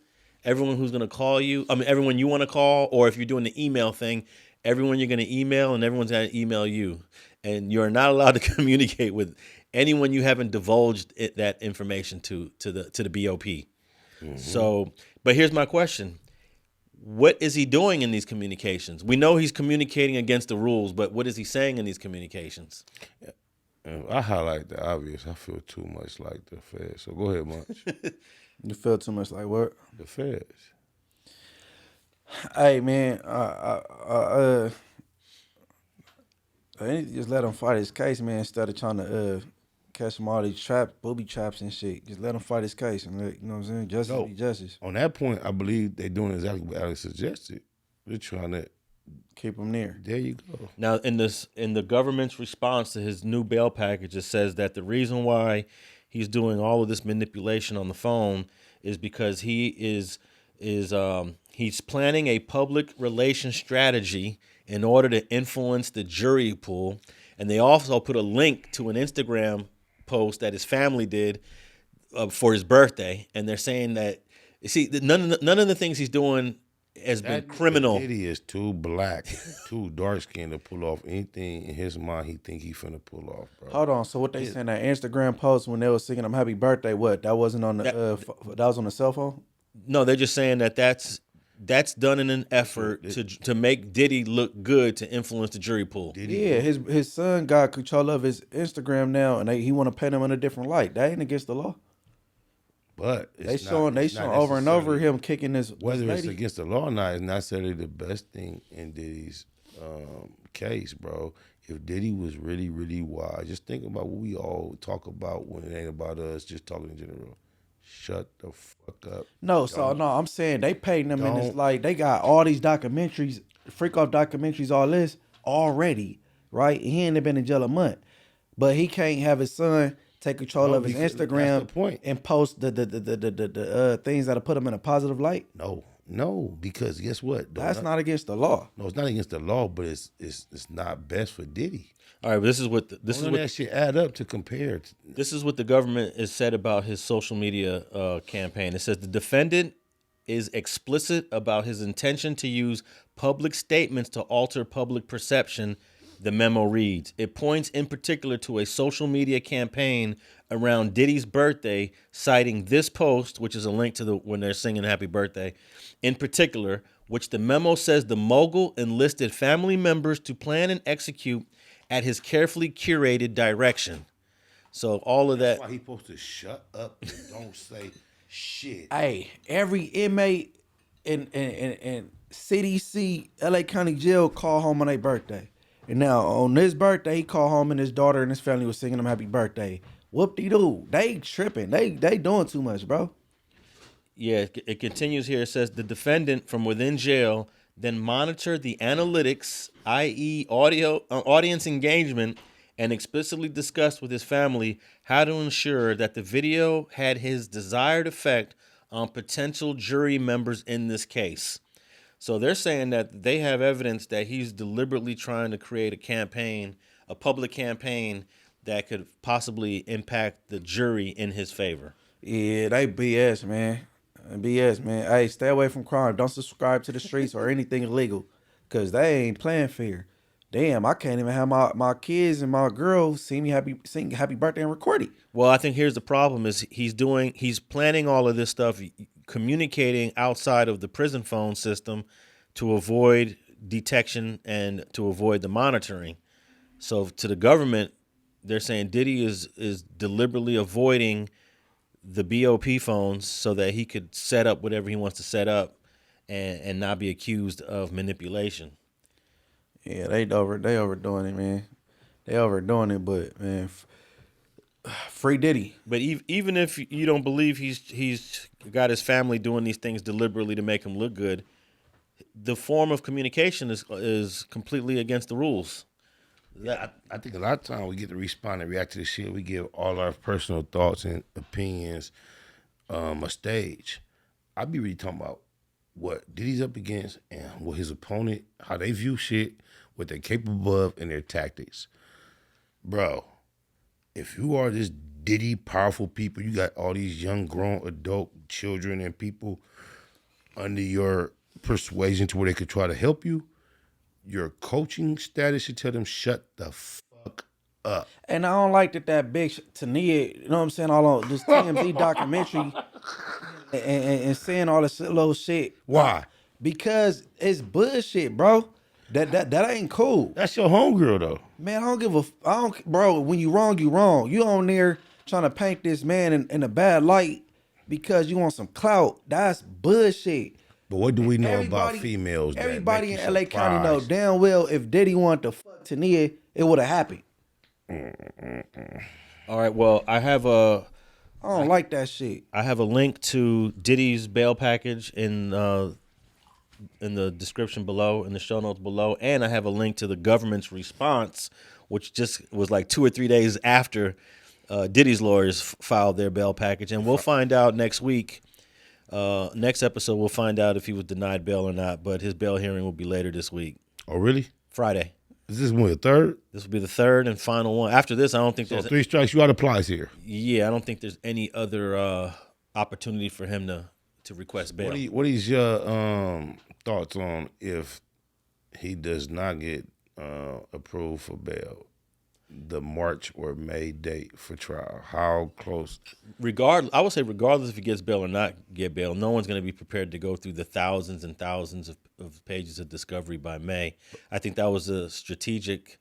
everyone who's gonna call you. Everyone you want to call, or if you're doing the email thing, everyone you're gonna email, and everyone's gonna email you. And you're not allowed to communicate with anyone you haven't divulged that information to the BOP. Mm-hmm. So, but here's my question. What is he doing in these communications? We know he's communicating against the rules, but what is he saying in these communications? I highlight the obvious. I feel too much like the feds. So go ahead, Munch. You feel too much like what? The feds. Hey, man, they need to just let him fight his case, man, instead of trying to catch him all these booby traps and shit. Just let him fight his case and you know what I'm saying? Justice be justice. On that point, I believe they're doing exactly what Alex suggested. They're trying to Keep him near. There you go. Now, in the government's response to his new bail package, it says that the reason why he's doing all of this manipulation on the phone is because he's planning a public relations strategy in order to influence the jury pool, and they also put a link to an Instagram post that his family did for his birthday, and they're saying that none of the things he's doing has been criminal. Diddy is too black, too dark skinned to pull off anything in his mind he think he finna pull off, bro. Hold on. So what they saying that Instagram post when they was singing "I'm Happy Birthday"? What that wasn't on the that was on the cell phone? No, they're just saying that's done in an effort to make Diddy look good to influence the jury pool. Yeah, his son got control of his Instagram now, and he want to paint him in a different light. That ain't against the law. But They showing over and over him kicking this. Whether this it's lady. against the law or not is not necessarily the best thing in Diddy's case, bro. If Diddy was really, really wise, just think about what we all talk about when it ain't about us, just talking in general. Shut the fuck up. No, I'm saying they painting them in this light. They got all these documentaries, freak off documentaries, all this already, right? He ain't been in jail a month, but he can't have his son take control of his Instagram and post the things that'll put him in a positive light. No, because guess what? That's not against the law. No, it's not against the law, but it's not best for Diddy. All right, but this is what that shit add up to compare. This is what the government has said about his social media campaign. It says the defendant is explicit about his intention to use public statements to alter public perception. The memo reads, it points in particular to a social media campaign around Diddy's birthday, citing this post, which is a link to when they're singing happy birthday, in particular, which the memo says the mogul enlisted family members to plan and execute at his carefully curated direction. So all of That's that. why he supposed to shut up and don't say shit. Hey, every inmate in CDC, LA County Jail call home on their birthday. And now on this birthday, he called home and his daughter and his family was singing him happy birthday. Whoop-de-doo. They tripping. They doing too much, bro. Yeah, it continues here. It says the defendant from within jail then monitored the analytics, i.e. audience engagement, and explicitly discussed with his family how to ensure that the video had his desired effect on potential jury members in this case. So they're saying that they have evidence that he's deliberately trying to create a campaign, a public campaign that could possibly impact the jury in his favor. Yeah, they BS, man. BS, man. Hey, stay away from crime. Don't subscribe to the streets or anything illegal, because they ain't playing fair. Damn, I can't even have my kids and my girl sing happy birthday and record it. Well, I think here's the problem is he's planning all of this stuff, communicating outside of the prison phone system to avoid detection and to avoid the monitoring. So to the government, they're saying Diddy is deliberately avoiding the BOP phones so that he could set up whatever he wants to set up and not be accused of manipulation. Yeah, they overdoing it, man. They overdoing it, but man, free Diddy. But even if you don't believe he's got his family doing these things deliberately to make him look good, the form of communication is completely against the rules. I think a lot of times we get to respond and react to this shit. We give all our personal thoughts and opinions a stage. I be really talking about what Diddy's up against and what his opponent, how they view shit, what they're capable of, and their tactics. Bro, if you are this Diddy powerful people, you got all these young grown adult children and people under your persuasion to where they could try to help you, your coaching status should tell them shut the fuck up. And I don't like that big Tania, you know what I'm saying, all on this TMZ documentary and saying all this little shit. Why? Because it's bullshit, bro. That ain't cool. That's your homegirl though. Man, bro, when you wrong, you wrong. You on there trying to paint this man in a bad light because you want some clout. That's bullshit. But what do we know about females? Everybody in LA County know damn well if Diddy wanted to fuck Tania, it would have happened. All right, well, I don't like that shit. I have a link to Diddy's bail package in in the description below, in the show notes below, and I have a link to the government's response, which just was like 2 or 3 days after Diddy's lawyers filed their bail package, and we'll find out next week. Next episode, we'll find out if he was denied bail or not, but his bail hearing will be later this week. Oh, really? Friday. Is this one the third? This will be the third and final one. After this, I don't think So there's 3 strikes you out applies here. Yeah, I don't think there's any other opportunity for him to request bail. What is your thoughts on if he does not get approved for bail, the March or May date for trial? How close? I would say regardless if he gets bail or not get bail, no one's going to be prepared to go through the thousands and thousands of pages of discovery by May. I think that was a strategic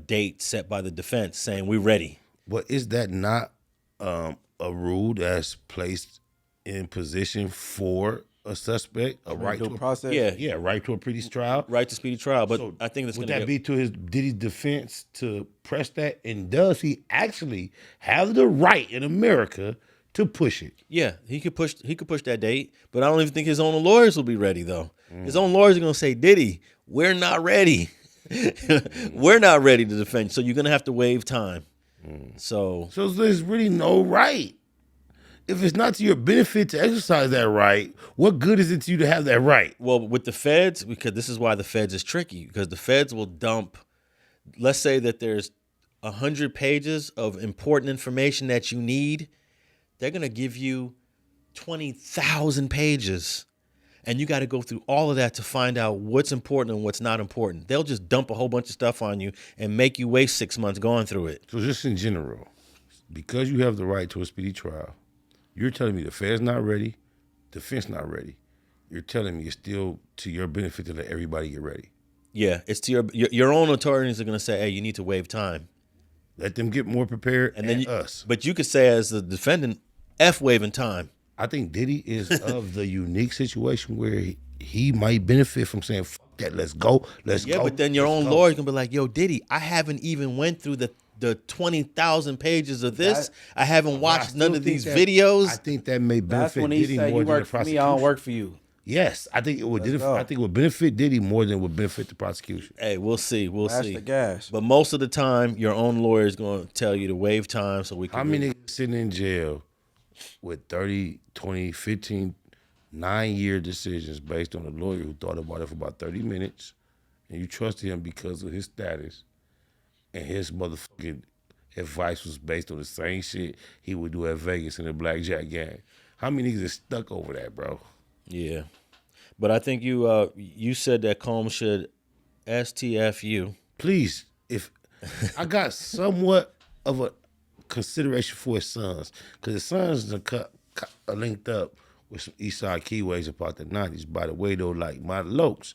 date set by the defense saying we're ready. But is that not a rule that's placed in position for a suspect, a right to a process? Yeah, right to a speedy trial. Right to speedy trial, but So I think that's would going that to be to his Diddy's defense to press that? And does he actually have the right in America to push it? Yeah, he could push that date, but I don't even think his own lawyers will be ready though. His own lawyers are going to say, Diddy, we're not ready. We're not ready to defend. So you're going to have to waive time. So there's really no right. If it's not to your benefit to exercise that right, what good is it to you to have that right? well, with the feds, because this is why the feds is tricky, because the feds will dump, let's say that there's 100 pages of important information that you need. They're going to give you 20,000 pages. And you got to go through all of that to find out what's important and what's not important. They'll just dump a whole bunch of stuff on you and make you waste 6 months going through it. So just in general, because you have the right to a speedy trial, you're telling me the Fed's not ready, defense not ready. You're telling me it's still to your benefit to let everybody get ready. Yeah, it's to your own attorneys are going to say, hey, you need to waive time. Let them get more prepared and then us. But you could say as the defendant, F waiving time. I think Diddy is of the unique situation where he might benefit from saying, fuck that, let's go, let's go. Yeah, but then your own lawyer's going to be like, yo, Diddy, I haven't even went through the 20,000 pages of this. I haven't watched none of these videos. I think that may That's benefit when he Diddy said, more you than the work for me, prosecution. I don't work for you. Yes, I think it would. go. I think it would benefit Diddy more than it would benefit the prosecution. Hey, we'll see. That's see. the gas. But most of the time, your own lawyer is going to tell you to waive time so we can. How many niggas sitting in jail with 30, 20, 15, 9-year decisions based on a lawyer who thought about it for about 30 minutes, and you trusted him because of his status, and his motherfucking advice was based on the same shit he would do at Vegas in a blackjack game? How many niggas is stuck over that, bro? Yeah, but I think you said that Combs should STF you. Please, if I got somewhat of a consideration for his sons, because his sons are linked up with some Eastside Keyways about the 90s. By the way, though, like my Locs,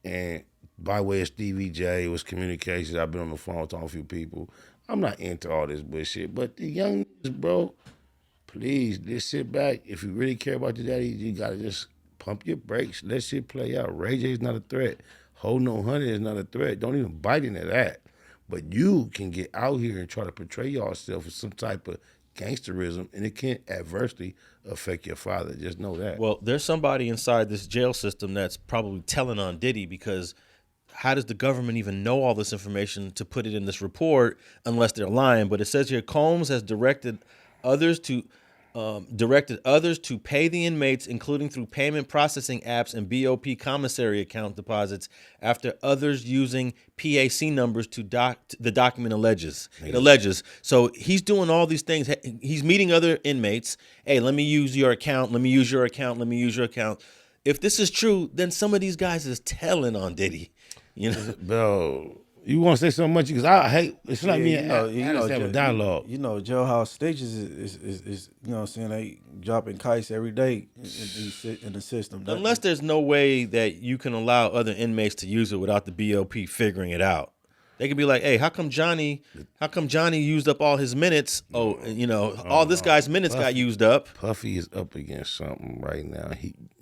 and by way of Stevie J, it was communications. I've been on the phone with a few people. I'm not into all this bullshit, but the young niggas, bro, please, just sit back. If you really care about your daddy, you gotta just pump your brakes. Let shit play out. Ray J is not a threat. Holding on 100 is not a threat. Don't even bite into that. But you can get out here and try to portray yourself as some type of gangsterism, and it can adversely affect your father. Just know that. Well, there's somebody inside this jail system that's probably telling on Diddy, because how does the government even know all this information to put it in this report unless they're lying? But it says here, Combs has directed others to pay the inmates, including through payment processing apps and BOP commissary account deposits, after others using PAC numbers to the document alleges. It alleges. So he's doing all these things. He's meeting other inmates. Hey, let me use your account. Let me use your account. Let me use your account. If this is true, then some of these guys is telling on Diddy. You know, Bro, you want to say so much because I hate. It's like me and have a dialogue. Jailhouse stages is you know what I'm saying, they dropping kites every day in the system. unless there's no way that you can allow other inmates to use it without the BOP figuring it out. They could be like, hey, how come Johnny used up all his minutes? All this guy's minutes got used up. Puffy is up against something right now.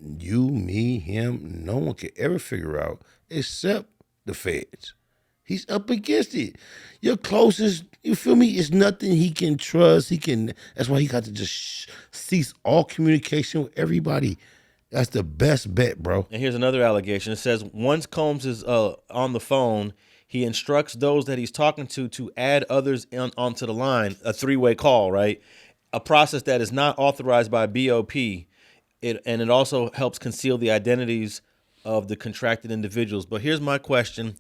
Me, him, no one could ever figure out except the feds. He's up against it. Your closest, you feel me? It's nothing he can trust. That's why he got to just cease all communication with everybody. That's the best bet, bro. And here's another allegation. It says once Combs is on the phone, he instructs those that he's talking to add others onto the line, a three-way call, right? A process that is not authorized by BOP. And it also helps conceal the identities of the contracted individuals. But here's my question.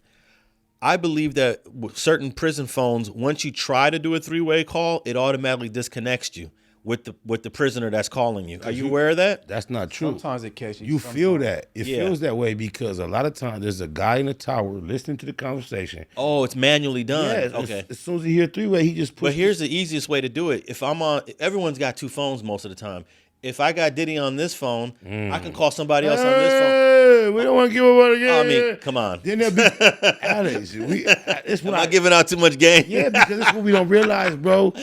I believe that with certain prison phones, once you try to do a three-way call, it automatically disconnects you with the prisoner that's calling you. Are you aware of that? That's not true. Sometimes it catches You feel that. It Yeah. feels that way because a lot of times there's a guy in the tower listening to the conversation. Oh, it's manually done. Yeah, Okay. As soon as he hear three-way, he just pushes. But here's the easiest way to do it. If I'm on, everyone's got two phones most of the time. If I got Diddy on this phone, I can call somebody else on this phone. Hey, we don't want to give up on it again. I mean, come on. Then there'll be Alex. It's Am I giving out too much game? Yeah, because that's what we don't realize, bro.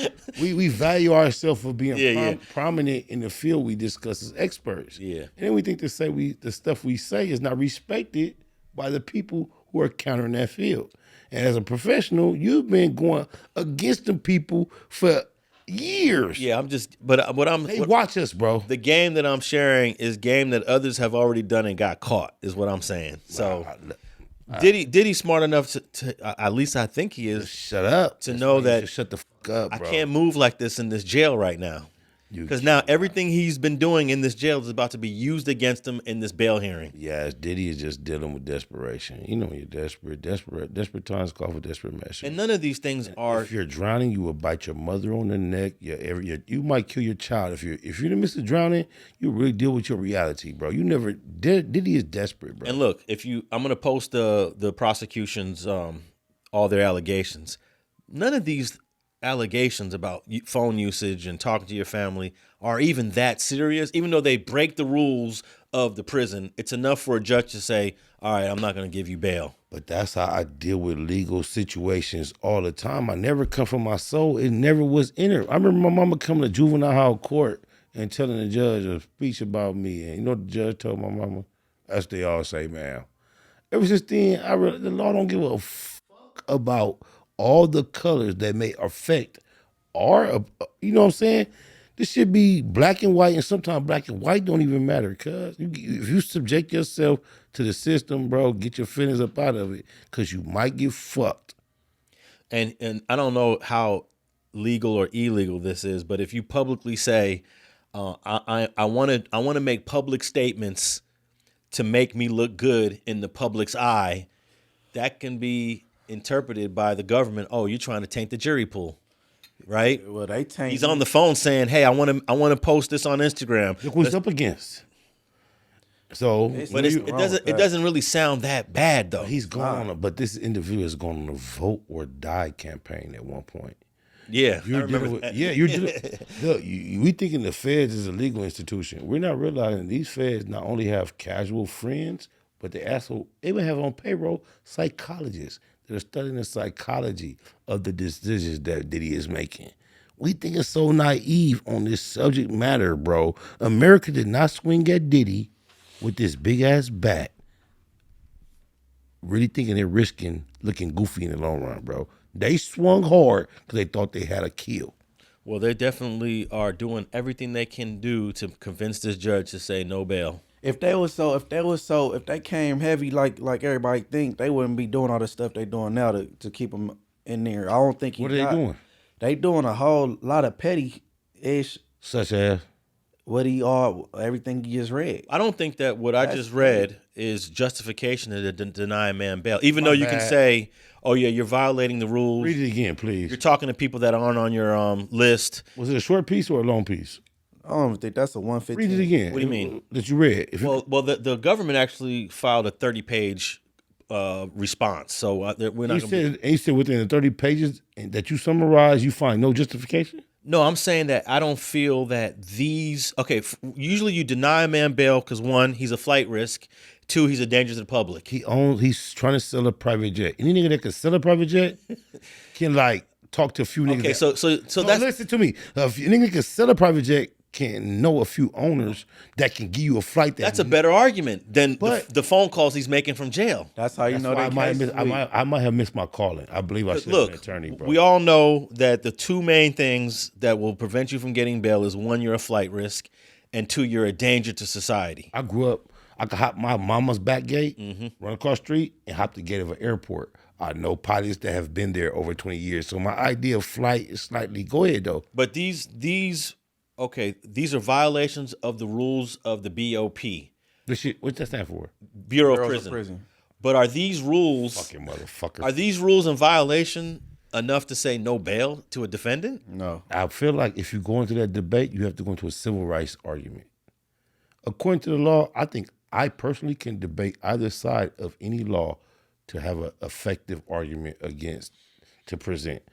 We value ourselves for being Yeah. prominent in the field we discuss as experts. Yeah. And then we think the stuff we say is not respected by the people who are countering that field. And as a professional, you've been going against the people for years. Yeah, but They watch us, bro. the game that I'm sharing is game that others have already done and got caught, is what I'm saying. So Diddy's smart enough to at least I think he is, Shut up. to know that Just shut the fuck up, I bro. can't move like this in this jail right now. Because now everything he's been doing in this jail is about to be used against him in this bail hearing. Yes, Diddy is just dealing with desperation. You know, when you're desperate times call for desperate measures. And none of these things are. If you're drowning, you will bite your mother on the neck. You might kill your child. If you're in the midst of drowning, you really deal with your reality, bro. Diddy is desperate, bro. And look, I'm gonna post the prosecution's all their allegations. None of these allegations about phone usage and talking to your family are even that serious. Even though they break the rules of the prison, it's enough for a judge to say, all right, I'm not going to give you bail. But that's how I deal with legal situations all the time. I never come from my soul. It never was in her. I remember my mama coming to juvenile hall court and telling the judge a speech about me. And you know what the judge told my mama? That's what they all say, man. Ever since then, the law don't give a fuck about all the colors that may affect our, you know what I'm saying? This should be black and white, and sometimes black and white don't even matter, cuz. If you subject yourself to the system, bro, get your feelings up out of it, because you might get fucked. And I don't know how legal or illegal this is, but if you publicly say, I want to make public statements to make me look good in the public's eye, that can be interpreted by the government. Oh, you're trying to taint the jury pool, right? Well, they taint. He's on the phone saying, "Hey, I want to post this on Instagram." Look what he's up against. So, But it doesn't really sound that bad though. he's gone on, but this individual has gone on a vote or die campaign at one point. Yeah, I You're remember dealing with, that. you're dealing. Look, we thinking the feds is a legal institution. We're not realizing these feds not only have casual friends, but they even have on payroll psychologists that are studying the psychology of the decisions that Diddy is making. We think it's so naive on this subject matter, bro. America did not swing at Diddy with this big ass bat, really thinking they're risking looking goofy in the long run, bro. They swung hard because they thought they had a kill. Well, they definitely are doing everything they can do to convince this judge to say no bail. If they came heavy like everybody think, they wouldn't be doing all the stuff they doing now to keep them in there. I don't think. What are they doing? They doing a whole lot of petty ish. Such as? Everything you just read. I don't think that what I just read is justification to deny a man bail. Even though you can say, "Oh yeah, you're violating the rules." Read it again, please. You're talking to people that aren't on your list. Was it a short piece or a long piece? I don't think that's a 115. Read it again. What do you mean? That you read. Well, the government actually filed a 30-page response, so we're not. You said within the 30 pages that you summarize, you find no justification? No, I'm saying that I don't feel that these. Okay, usually you deny a man bail because one, he's a flight risk. Two, he's a danger to the public. He's trying to sell a private jet. Any nigga that can sell a private jet can talk to a few niggas. Okay, so that's listen to me. If a nigga can sell a private jet, can know a few owners that can give you a flight. That's a better argument than the phone calls he's making from jail. That's how you know I that. might have missed my calling. I believe I should Look, have been an attorney, bro. we all know that the two main things that will prevent you from getting bail is one, you're a flight risk, and 2, you're a danger to society. I grew up, I could hop my mama's back gate, run across the street, and hop the gate of an airport. I know pilots that have been there over 20 years. So my idea of flight is slightly, go ahead though. But these are violations of the rules of the BOP, What's that stand for? Bureau of Bureaus of Prison. But are these rules Fucking motherfucker. Are these rules in violation enough to say no bail to a defendant? No. I feel like if you go into that debate, you have to go into a civil rights argument. According to the law, I think I personally can debate either side of any law to have an effective argument against, to present.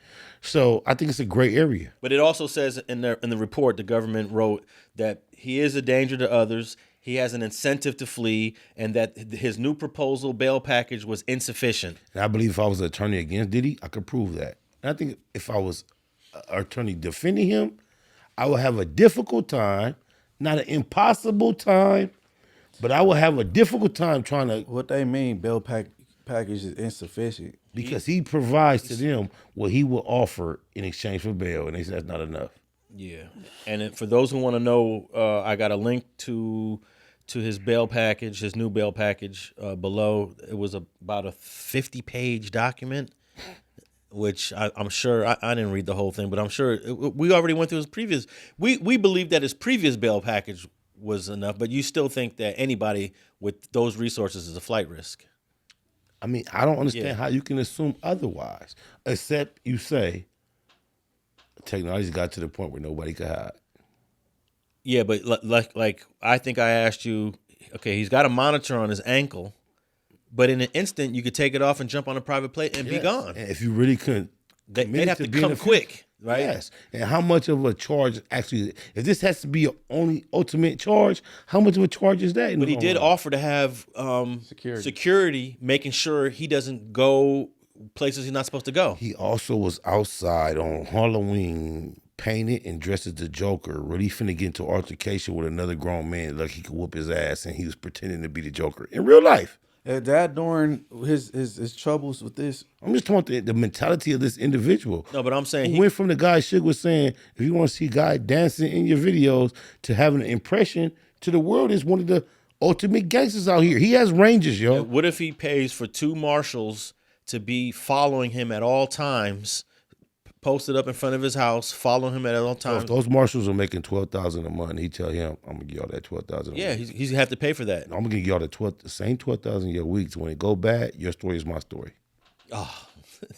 So I think it's a gray area. But it also says in the report the government wrote that he is a danger to others, he has an incentive to flee, and that his new proposal bail package was insufficient. And I believe if I was an attorney against Diddy, I could prove that. And I think if I was an attorney defending him, I would have a difficult time, not an impossible time, but I would have a difficult time trying to, What they mean, bail package is insufficient. because he provides to them what he will offer in exchange for bail, and they say that's not enough. Yeah. And for those who want to know, I got a link to his bail package, his new bail package below. It was about a 50-page document, which I'm sure, I didn't read the whole thing, but I'm sure we already went through his previous, we believe that his previous bail package was enough, but you still think that anybody with those resources is a flight risk. I mean, I don't understand how you can assume otherwise, except you say technology's got to the point where nobody could hide. Yeah, but like I think I asked you, okay, he's got a monitor on his ankle, but in an instant you could take it off and jump on a private plane and be gone. And if you really couldn't, They'd have to come quick, right? Yes. And how much of a charge actually, if this has to be your only ultimate charge, how much of a charge is that? But he did offer to have security, making sure he doesn't go places he's not supposed to go. He also was outside on Halloween, painted and dressed as the Joker, really finna get into altercation with another grown man, like he could whoop his ass, and he was pretending to be the Joker in real life. That during his troubles with this. I'm just talking about the mentality of this individual. No, but I'm saying he went from the guy Suge was saying, if you want to see a guy dancing in your videos, to having an impression to the world is one of the ultimate gangsters out here. He has ranges, yo. What if he pays for 2 marshals to be following him at all times, posted up in front of his house, following him at all times? So if those marshals are making $12,000 a month, he tell him, "I'm gonna give y'all that $12,000." Yeah, he's gonna have to pay for that. I'm gonna give y'all the same $12,000 your week. So when it go bad, your story is my story. Oh,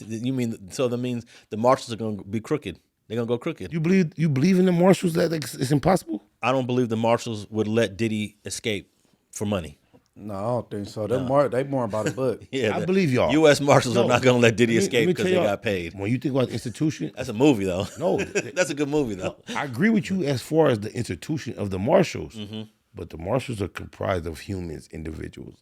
you mean so that means the marshals are gonna be crooked? They're gonna go crooked. You believe in the marshals that it's impossible? I don't believe the marshals would let Diddy escape for money. No, I don't think so. They more about a buck. Yeah, I believe y'all. U.S. marshals are not gonna let Diddy escape let me because tell they y'all, got paid. When you think about the institution, That's a movie though. No, that's a good movie though. I agree with you as far as the institution of the marshals, but the marshals are comprised of humans, individuals,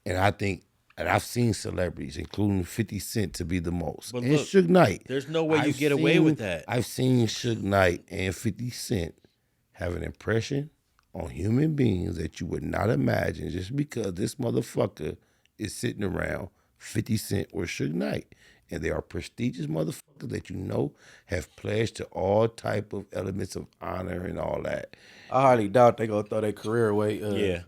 and I think, and I've seen celebrities, including 50 Cent, to be the most. But and look, Suge Knight. there's no way you get away with that. I've seen Suge Knight and 50 Cent have an impression on human beings that you would not imagine just because this motherfucker is sitting around 50 Cent or Suge Knight. And they are prestigious motherfuckers that you know have pledged to all type of elements of honor and all that. I highly doubt they gonna throw their career away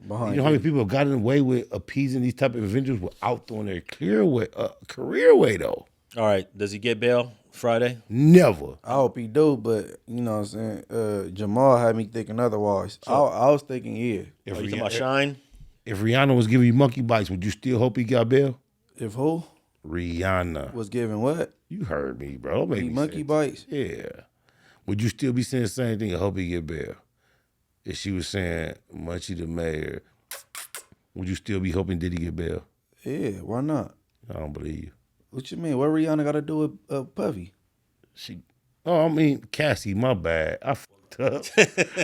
behind. You know how many people have gotten away with appeasing these type of individuals without throwing their career away though? All right, does he get bail Friday? Never. I hope he do, but you know what I'm saying? Jamal had me thinking otherwise. I was thinking, yeah. Are you talking about Shine? If Rihanna was giving you monkey bites, would you still hope he got bail? If who? Rihanna. Was giving what? You heard me, bro. Don't make me monkey say bites? Yeah. Would you still be saying the same thing? I hope he get bail. If she was saying Munchie the mayor, would you still be hoping Diddy get bail? Yeah, why not? I don't believe you. What you mean? What Rihanna got to do with Puffy? Cassie, my bad. I fucked up.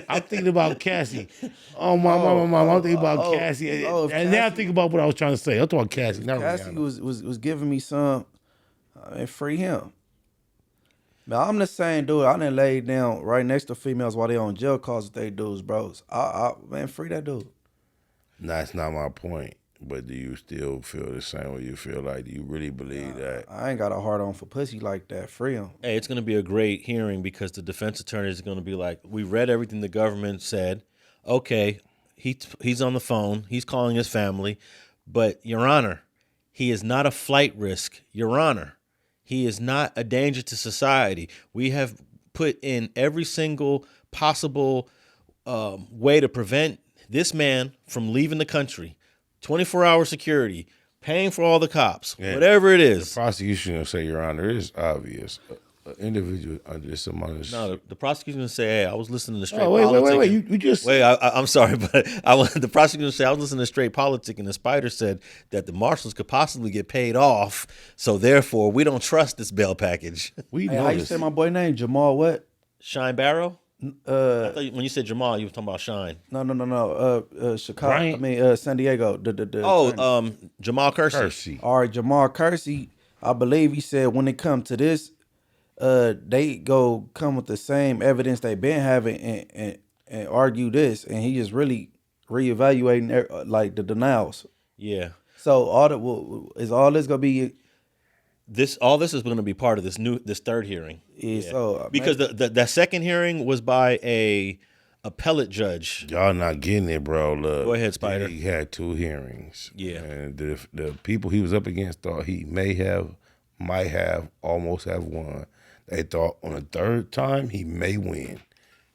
I'm thinking about Cassie. Oh, my mama. I'm thinking about Cassie. And now I think about what I was trying to say. I'm talking about Cassie, not Cassie Rihanna. was giving me some, free him. Man, I'm the same dude. I done laid down right next to females while they on jail calls with they dudes, bros. Man, free that dude. That's not my point. But do you still feel the same way you feel like? Do you really believe that? I ain't got a hard on for pussy like that. Free him. Hey, it's going to be a great hearing because the defense attorney is going to be like, we read everything the government said. okay, he's on the phone, he's calling his family, but Your Honor, he is not a flight risk. Your Honor, he is not a danger to society. We have put in every single possible way to prevent this man from leaving the country. 24-hour security, paying for all the cops, whatever it is. The prosecution will say, Your Honor, it is obvious. An individual under this amount of... No, the prosecution will say, hey, I was listening to straight wait. You just... Wait, I'm sorry, but the prosecution will say, I was listening to straight politicking, and the Spider said that the marshals could possibly get paid off, so therefore we don't trust this bail package. Hey, how you say my boy name? Jamal what? Shine Barrow? I thought when you said Jamal, you were talking about Shine. No. Chicago. San Diego. Jamal Kersey. All right, Jamal Kersey. I believe he said when it comes to this, they go come with the same evidence they've been having and argue this, and he just really reevaluating like the denials. Yeah. So all this gonna be? All this is going to be part of this third hearing. Yeah. So because the second hearing was by a appellate judge. Y'all not getting it, bro. Look, go ahead, Spider. He had 2 hearings. Yeah. And the people he was up against thought he might have, almost have won. They thought on the third time he may win.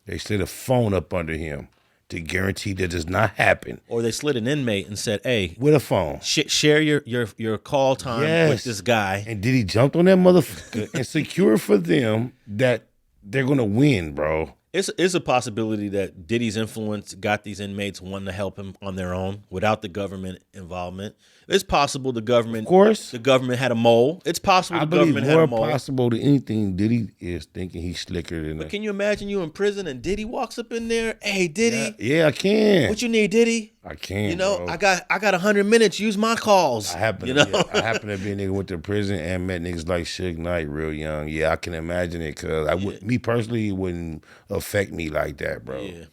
They slid a phone up under him to guarantee that does not happen. Or they slid an inmate and said, hey, with a phone, share your call time with this guy. And Diddy jumped on that motherfucker and secured for them that they're going to win, bro. It's a possibility that Diddy's influence got these inmates wanting to help him on their own without the government involvement. It's possible the government, of course, the government had a mole. It's possible the government had a mole. More possible than anything, Diddy is thinking he's slicker than that. But can you imagine you in prison and Diddy walks up in there? Hey, Diddy. Yeah, I can. What you need, Diddy? I can. You know, bro. I got 100 minutes. Use my calls. I happen to be a nigga went to prison and met niggas like Suge Knight real young. Yeah, I can imagine it because me personally, it wouldn't affect me like that, bro. Yeah.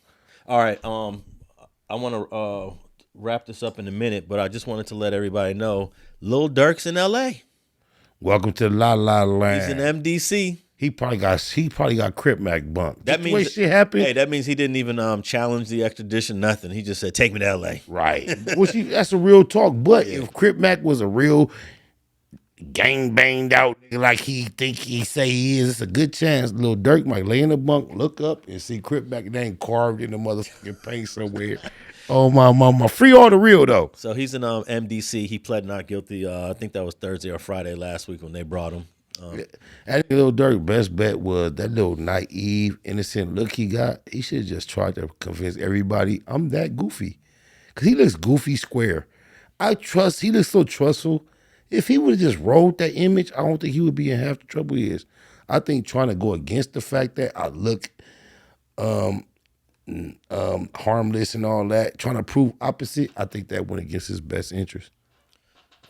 All right. I want to wrap this up in a minute, but I just wanted to let everybody know Lil Dirk's in L.A. Welcome to La La Land. He's in MDC. He probably got Crip Mac bumped. That means the way shit happened. Hey, that means he didn't even challenge the extradition. Nothing. He just said, "Take me to L.A." Right. That's a real talk. But if Crip Mac was a real gang banged out like he say he is, it's a good chance Lil Dirk might lay in the bunk, look up, and see Crip Mac name carved in the motherfucking paint somewhere. Oh my mama, free all the real though. So he's in MDC. He pled not guilty. I think that was Thursday or Friday last week when they brought him. I think Lil Dirk best bet was that little naive, innocent look he got. He should have just tried to convince everybody I'm that goofy, cause he looks goofy square. He looks so trustful. If he would have just rolled that image, I don't think he would be in half the trouble he is. I think trying to go against the fact that I look harmless and all that, trying to prove opposite, I think that went against his best interest.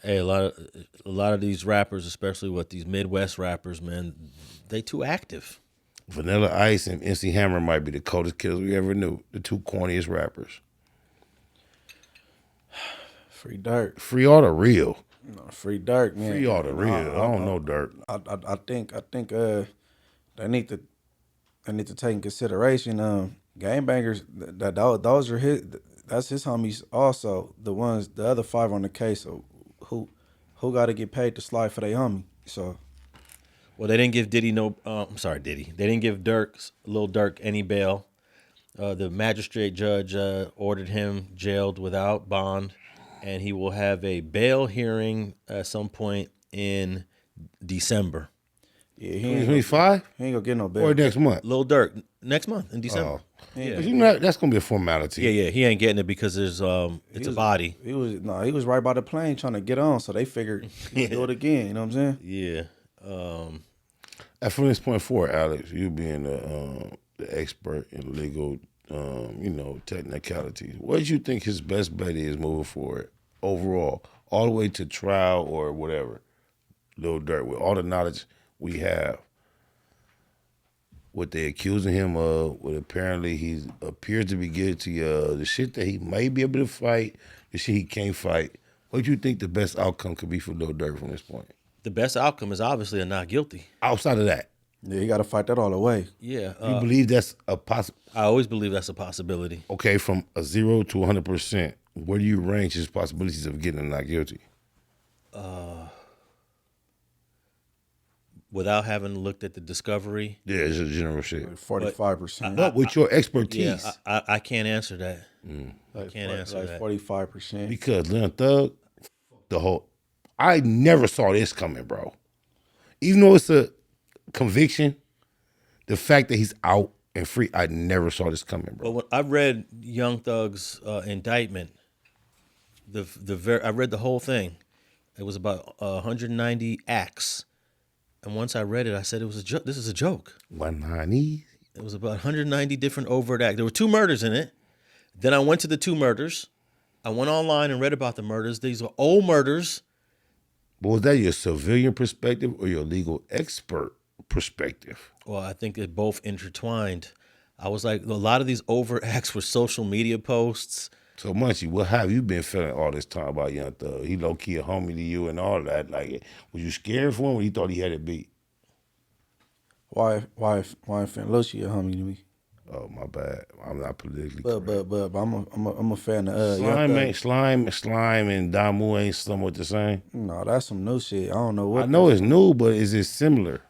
Hey, a lot of these rappers, especially these Midwest rappers, man, they too active. Vanilla Ice and MC Hammer might be the coldest killers we ever knew. The 2 corniest rappers. Free Dirk. Free all the real. No, free Dirk, man. Free all the real. I don't know Dirk. I think they need to take in consideration gangbangers. Those are his. That's his homies. Also, the other 5 on the case. So who got to get paid to slide for their homie? So, well, they didn't give Diddy Diddy. They didn't give Lil Dirk any bail. The magistrate judge ordered him jailed without bond, and he will have a bail hearing at some point in December. Yeah, 2025? He ain't gonna get no bail. Or next month? Lil Dirk, next month in December. Yeah. That's gonna be a formality. Yeah. He ain't getting it because there's it's a body. He was right by the plane trying to get on, so they figured he'd do it again. You know what I'm saying? Yeah. From this point forward, Alex, you being the expert in legal, technicalities, what do you think his best bet is moving forward overall, all the way to trial or whatever? Lil Dirk, with all the knowledge we have, what they accusing him of, what apparently he appears to be guilty of, the shit that he may be able to fight, the shit he can't fight. What do you think the best outcome could be for Lil Dirk from this point? The best outcome is obviously a not guilty. Outside of that. Yeah, you got to fight that all the way. Yeah, You believe that's a possible? I always believe that's a possibility. Okay, from a 0 to 100%, where do you range his possibilities of getting not guilty? Without having looked at the discovery, Yeah, it's just general shit. 45%. But with your expertise, I can't answer that. I can't answer that. 45%. because Lil Thug, the whole, I never saw this coming, bro. Even though it's a conviction, the fact that he's out and free, I never saw this coming, bro. But when I read Young Thug's indictment, I read the whole thing. It was about 190 acts, and once I read it, I said it was a joke. This is a joke. 190. It was about 190 different overt acts. There were 2 murders in it. Then I went to the 2 murders. I went online and read about the murders. These were old murders. But was that your civilian perspective or your legal expert perspective? Well, I think they're both intertwined. I was like, a lot of these overt acts were social media posts. So, Munchie, what have you been feeling all this time about Young Thug? He low-key a homie to you and all that. Like, was you scared for him or you thought he had it beat? Why Lucy a homie to me? Oh, my bad. I'm not politically But correct. I'm a fan of Young Thug. Slime and Damu ain't somewhat the same. No, that's some new shit. I don't know what. I know it's new, but is it similar?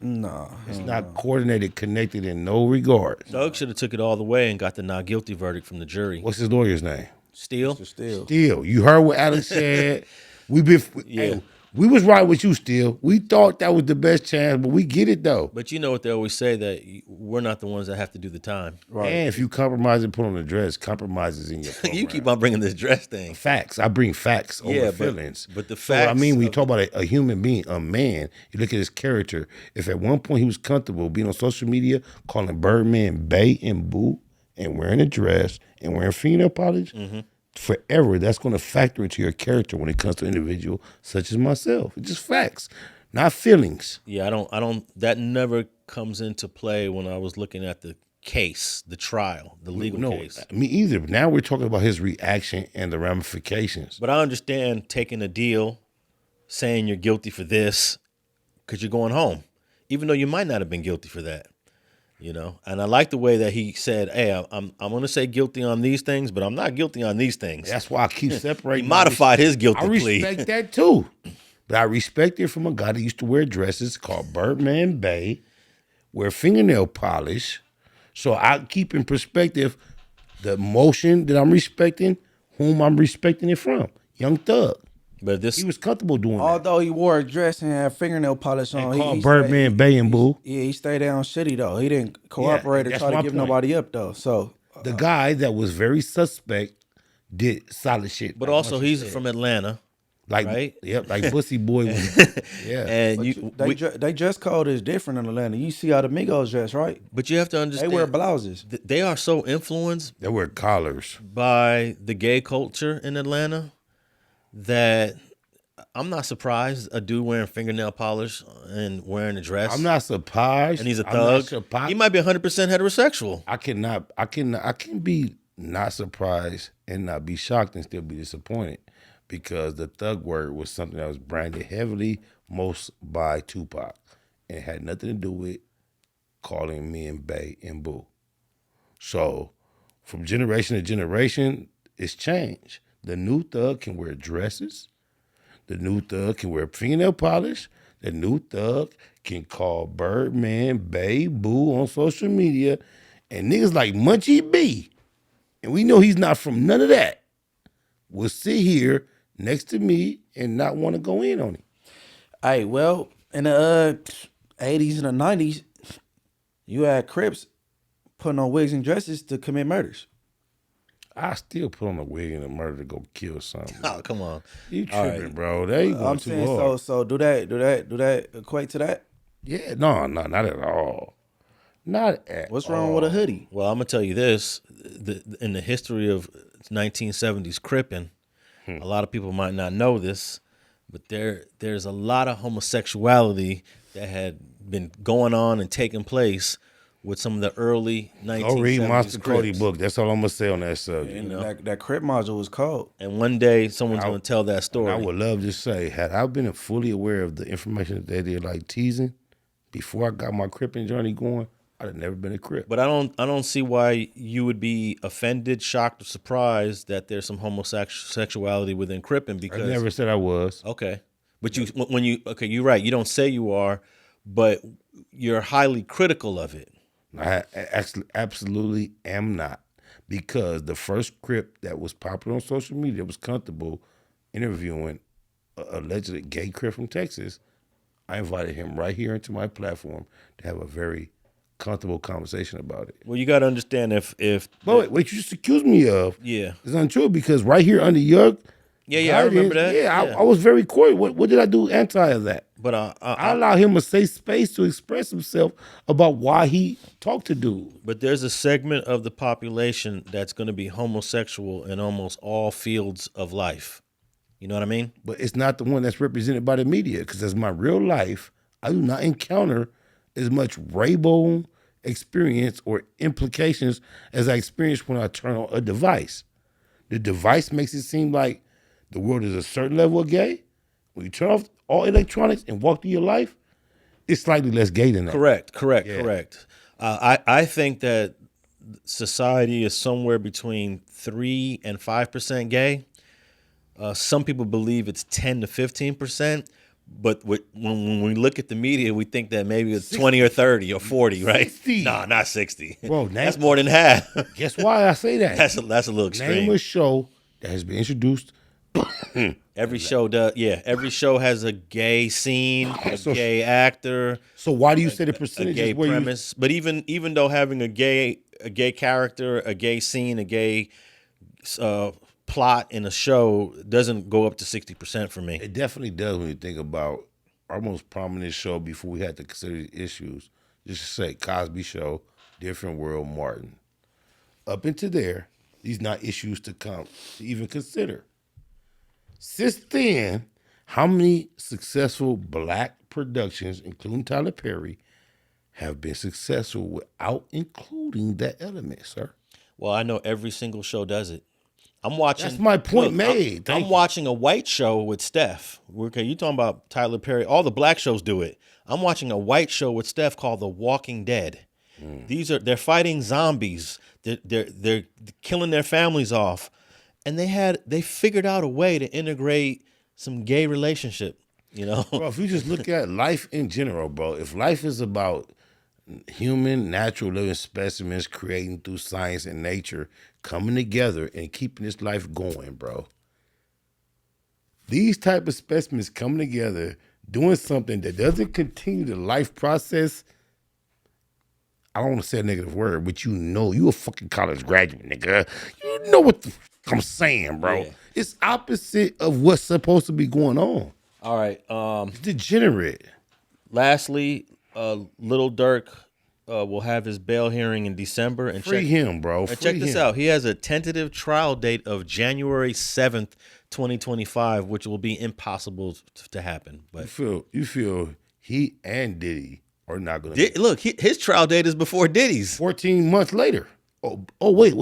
Nah. It's not coordinated, connected in no regard. Doug should have took it all the way and got the not guilty verdict from the jury. What's his lawyer's name? Steele? Still. Steele. You heard what Alex said. We was right with you, Steele. We thought that was the best chance, but we get it though. But you know what they always say, that we're not the ones that have to do the time. Right. And if you compromise and put on a dress, compromises in your program. You keep on bringing this dress thing. Facts. I bring facts over feelings. But the So what I facts mean, when you of- talk about a human being, a man, you look at his character. If at one point he was comfortable being on social media, calling Birdman Bay and Boo, and wearing a dress and wearing fingernail polish, forever, that's going to factor into your character when it comes to an individual such as myself. It's just facts, not feelings. Yeah, I don't, that never comes into play when I was looking at the case, the trial, the legal case. Me either. But now we're talking about his reaction and the ramifications. But I understand taking a deal, saying you're guilty for this, because you're going home, even though you might not have been guilty for that. You know, and I like the way that he said, "Hey, I'm going to say guilty on these things, but I'm not guilty on these things." That's why I keep separating. He modified his guilty I plea. respect that too. But I respect it from a guy that used to wear dresses called Birdman Bay, wear fingernail polish. So I keep in perspective the emotion that I'm respecting, whom I'm respecting it from. Young Thug. But this, He was comfortable doing that. Although he wore a dress and had fingernail polish on, Called he Birdman Bay and Boo. he stayed down shitty though. He didn't cooperate or that's try to my give point. nobody up though. So The guy that was very suspect did solid shit. but like also Munchie he's said. from Atlanta, like right? Yep, like Bussy Boy was. Yeah. And they dress code is different in Atlanta. You see how the Migos dress, right? but you have to They understand, wear blouses. they are so influenced They wear collars. by the gay culture in Atlanta that I'm not surprised a dude wearing fingernail polish and wearing a dress. I'm not surprised. and he's a I'm not thug. surprised. He might be 100% heterosexual. I can be not surprised and not be shocked and still be disappointed because the thug word was something that was branded heavily most by Tupac and had nothing to do with calling men Bay and Boo. So from generation to generation, it's changed. The new thug can wear dresses. The new thug can wear fingernail polish. The new thug can call Birdman Bay Boo on social media. And niggas like Munchie B, and we know he's not from none of that, will sit here next to me and not want to go in on him. Hey, well, in the 80s and the 90s, you had Crips putting on wigs and dresses to commit murders. I still put on a wig and a murder to go kill something. Oh, come on. You tripping, bro. There you going I'm too saying hard. so do that equate to that? Yeah, no, not at all. Not at What's wrong with a hoodie? Well, I'm going to tell you this. In the history of 1970s Crippin', a lot of people might not know this, but there's a lot of homosexuality that had been going on and taking place with some of the early 1970s Go read Monster Cody Crips. book. That's all I'm going to say on that subject. And that Crip module was cold. And one day someone's going to tell that story. I would love to say, had I been fully aware of the information that they did, like teasing, before I got my Crippin' journey going, I'd have never been a Crip. But I don't see why you would be offended, shocked, or surprised that there's some homosexuality within Crippin' I because never said I was. okay, but you're right. You don't say you are, but you're highly critical of it. I actually absolutely am not, because the first Crip that was popular on social media was comfortable interviewing a allegedly gay Crip from Texas. I invited him right here into my platform to have a very comfortable conversation about it. Well, you got to understand if But wait, you just accused me of yeah. is untrue, because right here under your Yeah, I remember that. Yeah, Yeah. I was very coy. What did I do anti of that? But I allow him a safe space to express himself about why he talked to dude. But there's a segment of the population that's going to be homosexual in almost all fields of life. You know what I mean? But it's not the one that's represented by the media, because as my real life, I do not encounter as much rainbow experience or implications as I experience when I turn on a device. The device makes it seem like the world is a certain level of gay. When you turn off all electronics and walk through your life, it's slightly less gay than that. Correct. I think that society is somewhere between 3 and 5% gay. Some people believe it's 10 to 15%. But when we look at the media, we think that maybe it's 20 or 30 or 40, right? 60. No, not 60. Bro, that's more than half. Guess why I say that? That's a little extreme. Name a show that has been introduced. Every show does. Yeah, every show has a gay scene, a gay actor. So why do you say the A percentage gay is where premise. But even though having a gay character, a gay scene, a gay plot in a show doesn't go up to 60% for me. It definitely does when you think about our most prominent show before we had to consider the issues. Just to say Cosby Show, Different World, Martin. Up into there, these not issues to come to even consider. Since then, how many successful black productions, including Tyler Perry, have been successful without including that element, sir? Well, I know every single show does it. I'm watching. That's my point made. I'm watching a white show with Steph. Okay, you talking about Tyler Perry? All the black shows do it. I'm watching a white show with Steph called The Walking Dead. They're fighting zombies. They're killing their families off, and they figured out a way to integrate some gay relationship. You know, bro, if you just look at life in general, bro, if life is about human, natural living specimens creating through science and nature, coming together and keeping this life going, bro. These type of specimens coming together, doing something that doesn't continue the life process. I don't want to say a negative word, but you a fucking college graduate, nigga. You know what the fuck I'm saying, bro. Yeah. It's opposite of what's supposed to be going on. All right. It's degenerate. Lastly, Little Dirk will have his bail hearing in December. And Free him, bro. Check this out. He has a tentative trial date of January 7th, 2025, which will be impossible to happen. But you feel he and Diddy are not going to look. His trial date is before Diddy's. 14 months later. Oh, wait.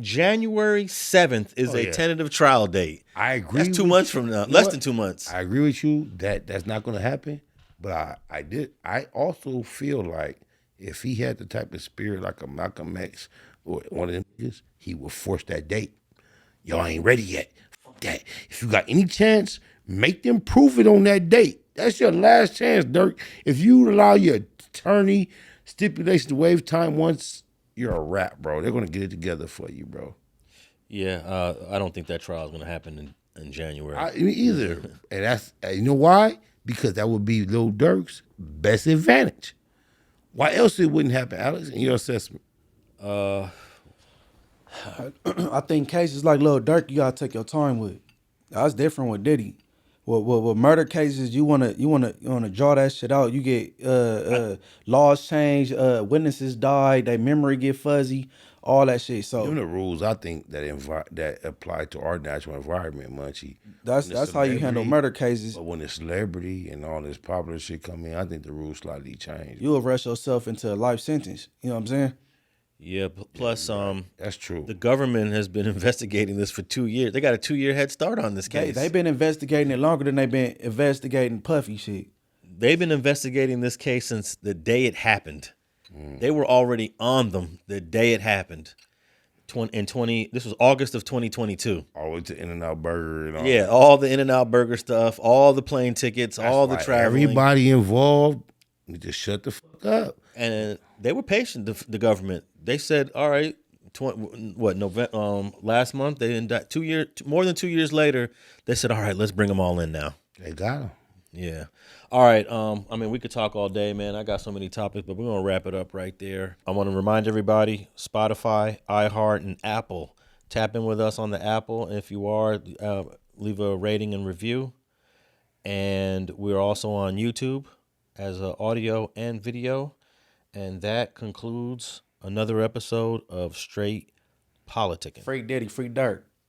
January 7th is a tentative trial date. I agree. That's 2 months from now. Less than 2 months. I agree with you that that's not going to happen. But I also feel like if he had the type of spirit like a Malcolm X or one of them niggas, he would force that date. Y'all ain't ready yet. Fuck that. If you got any chance, make them prove it on that date. That's your last chance, Dirk. If you allow your attorney stipulation to waive time once, you're a wrap, bro. They're going to get it together for you, bro. Yeah, I don't think that trial is going to happen in January. Me either. And that's, you know why? Because that would be Lil Durk's best advantage. Why else it wouldn't happen, Alex, in your assessment? I think cases like Lil Durk, you gotta take your time with. That's different with Diddy. With murder cases, you wanna draw that shit out. You get laws change, witnesses die, their memory get fuzzy, all that shit. So even the rules I think that apply to our natural environment, Munchie. That's how you handle murder cases. But when the celebrity and all this popular shit come in, I think the rules slightly change. You'll rush yourself into a life sentence. You know what I'm saying? Yeah, plus that's true. The government has been investigating this for 2 years. They got a 2-year head start on this case. They've been investigating it longer than they've been investigating Puffy shit. they've been investigating this case since the day it happened. They were already on them the day it happened. This was August of 2022. Always the In-N-Out Burger and all. Yeah, all the In-N-Out Burger stuff, all the plane tickets, all the traveling. Everybody involved need to shut the fuck up. And they were patient. The government. They said, "All right, November last month. They indicted more than 2 years later. They said, "All right, let's bring them all in now." They got them. Yeah. All right. I mean, we could talk all day, man. I got so many topics, but we're gonna wrap it up right there. I want to remind everybody: Spotify, iHeart, and Apple. Tap in with us on the Apple. If you are, leave a rating and review. And we're also on YouTube as audio and video. And that concludes another episode of Straight Politicking. Free Diddy, free Dirk.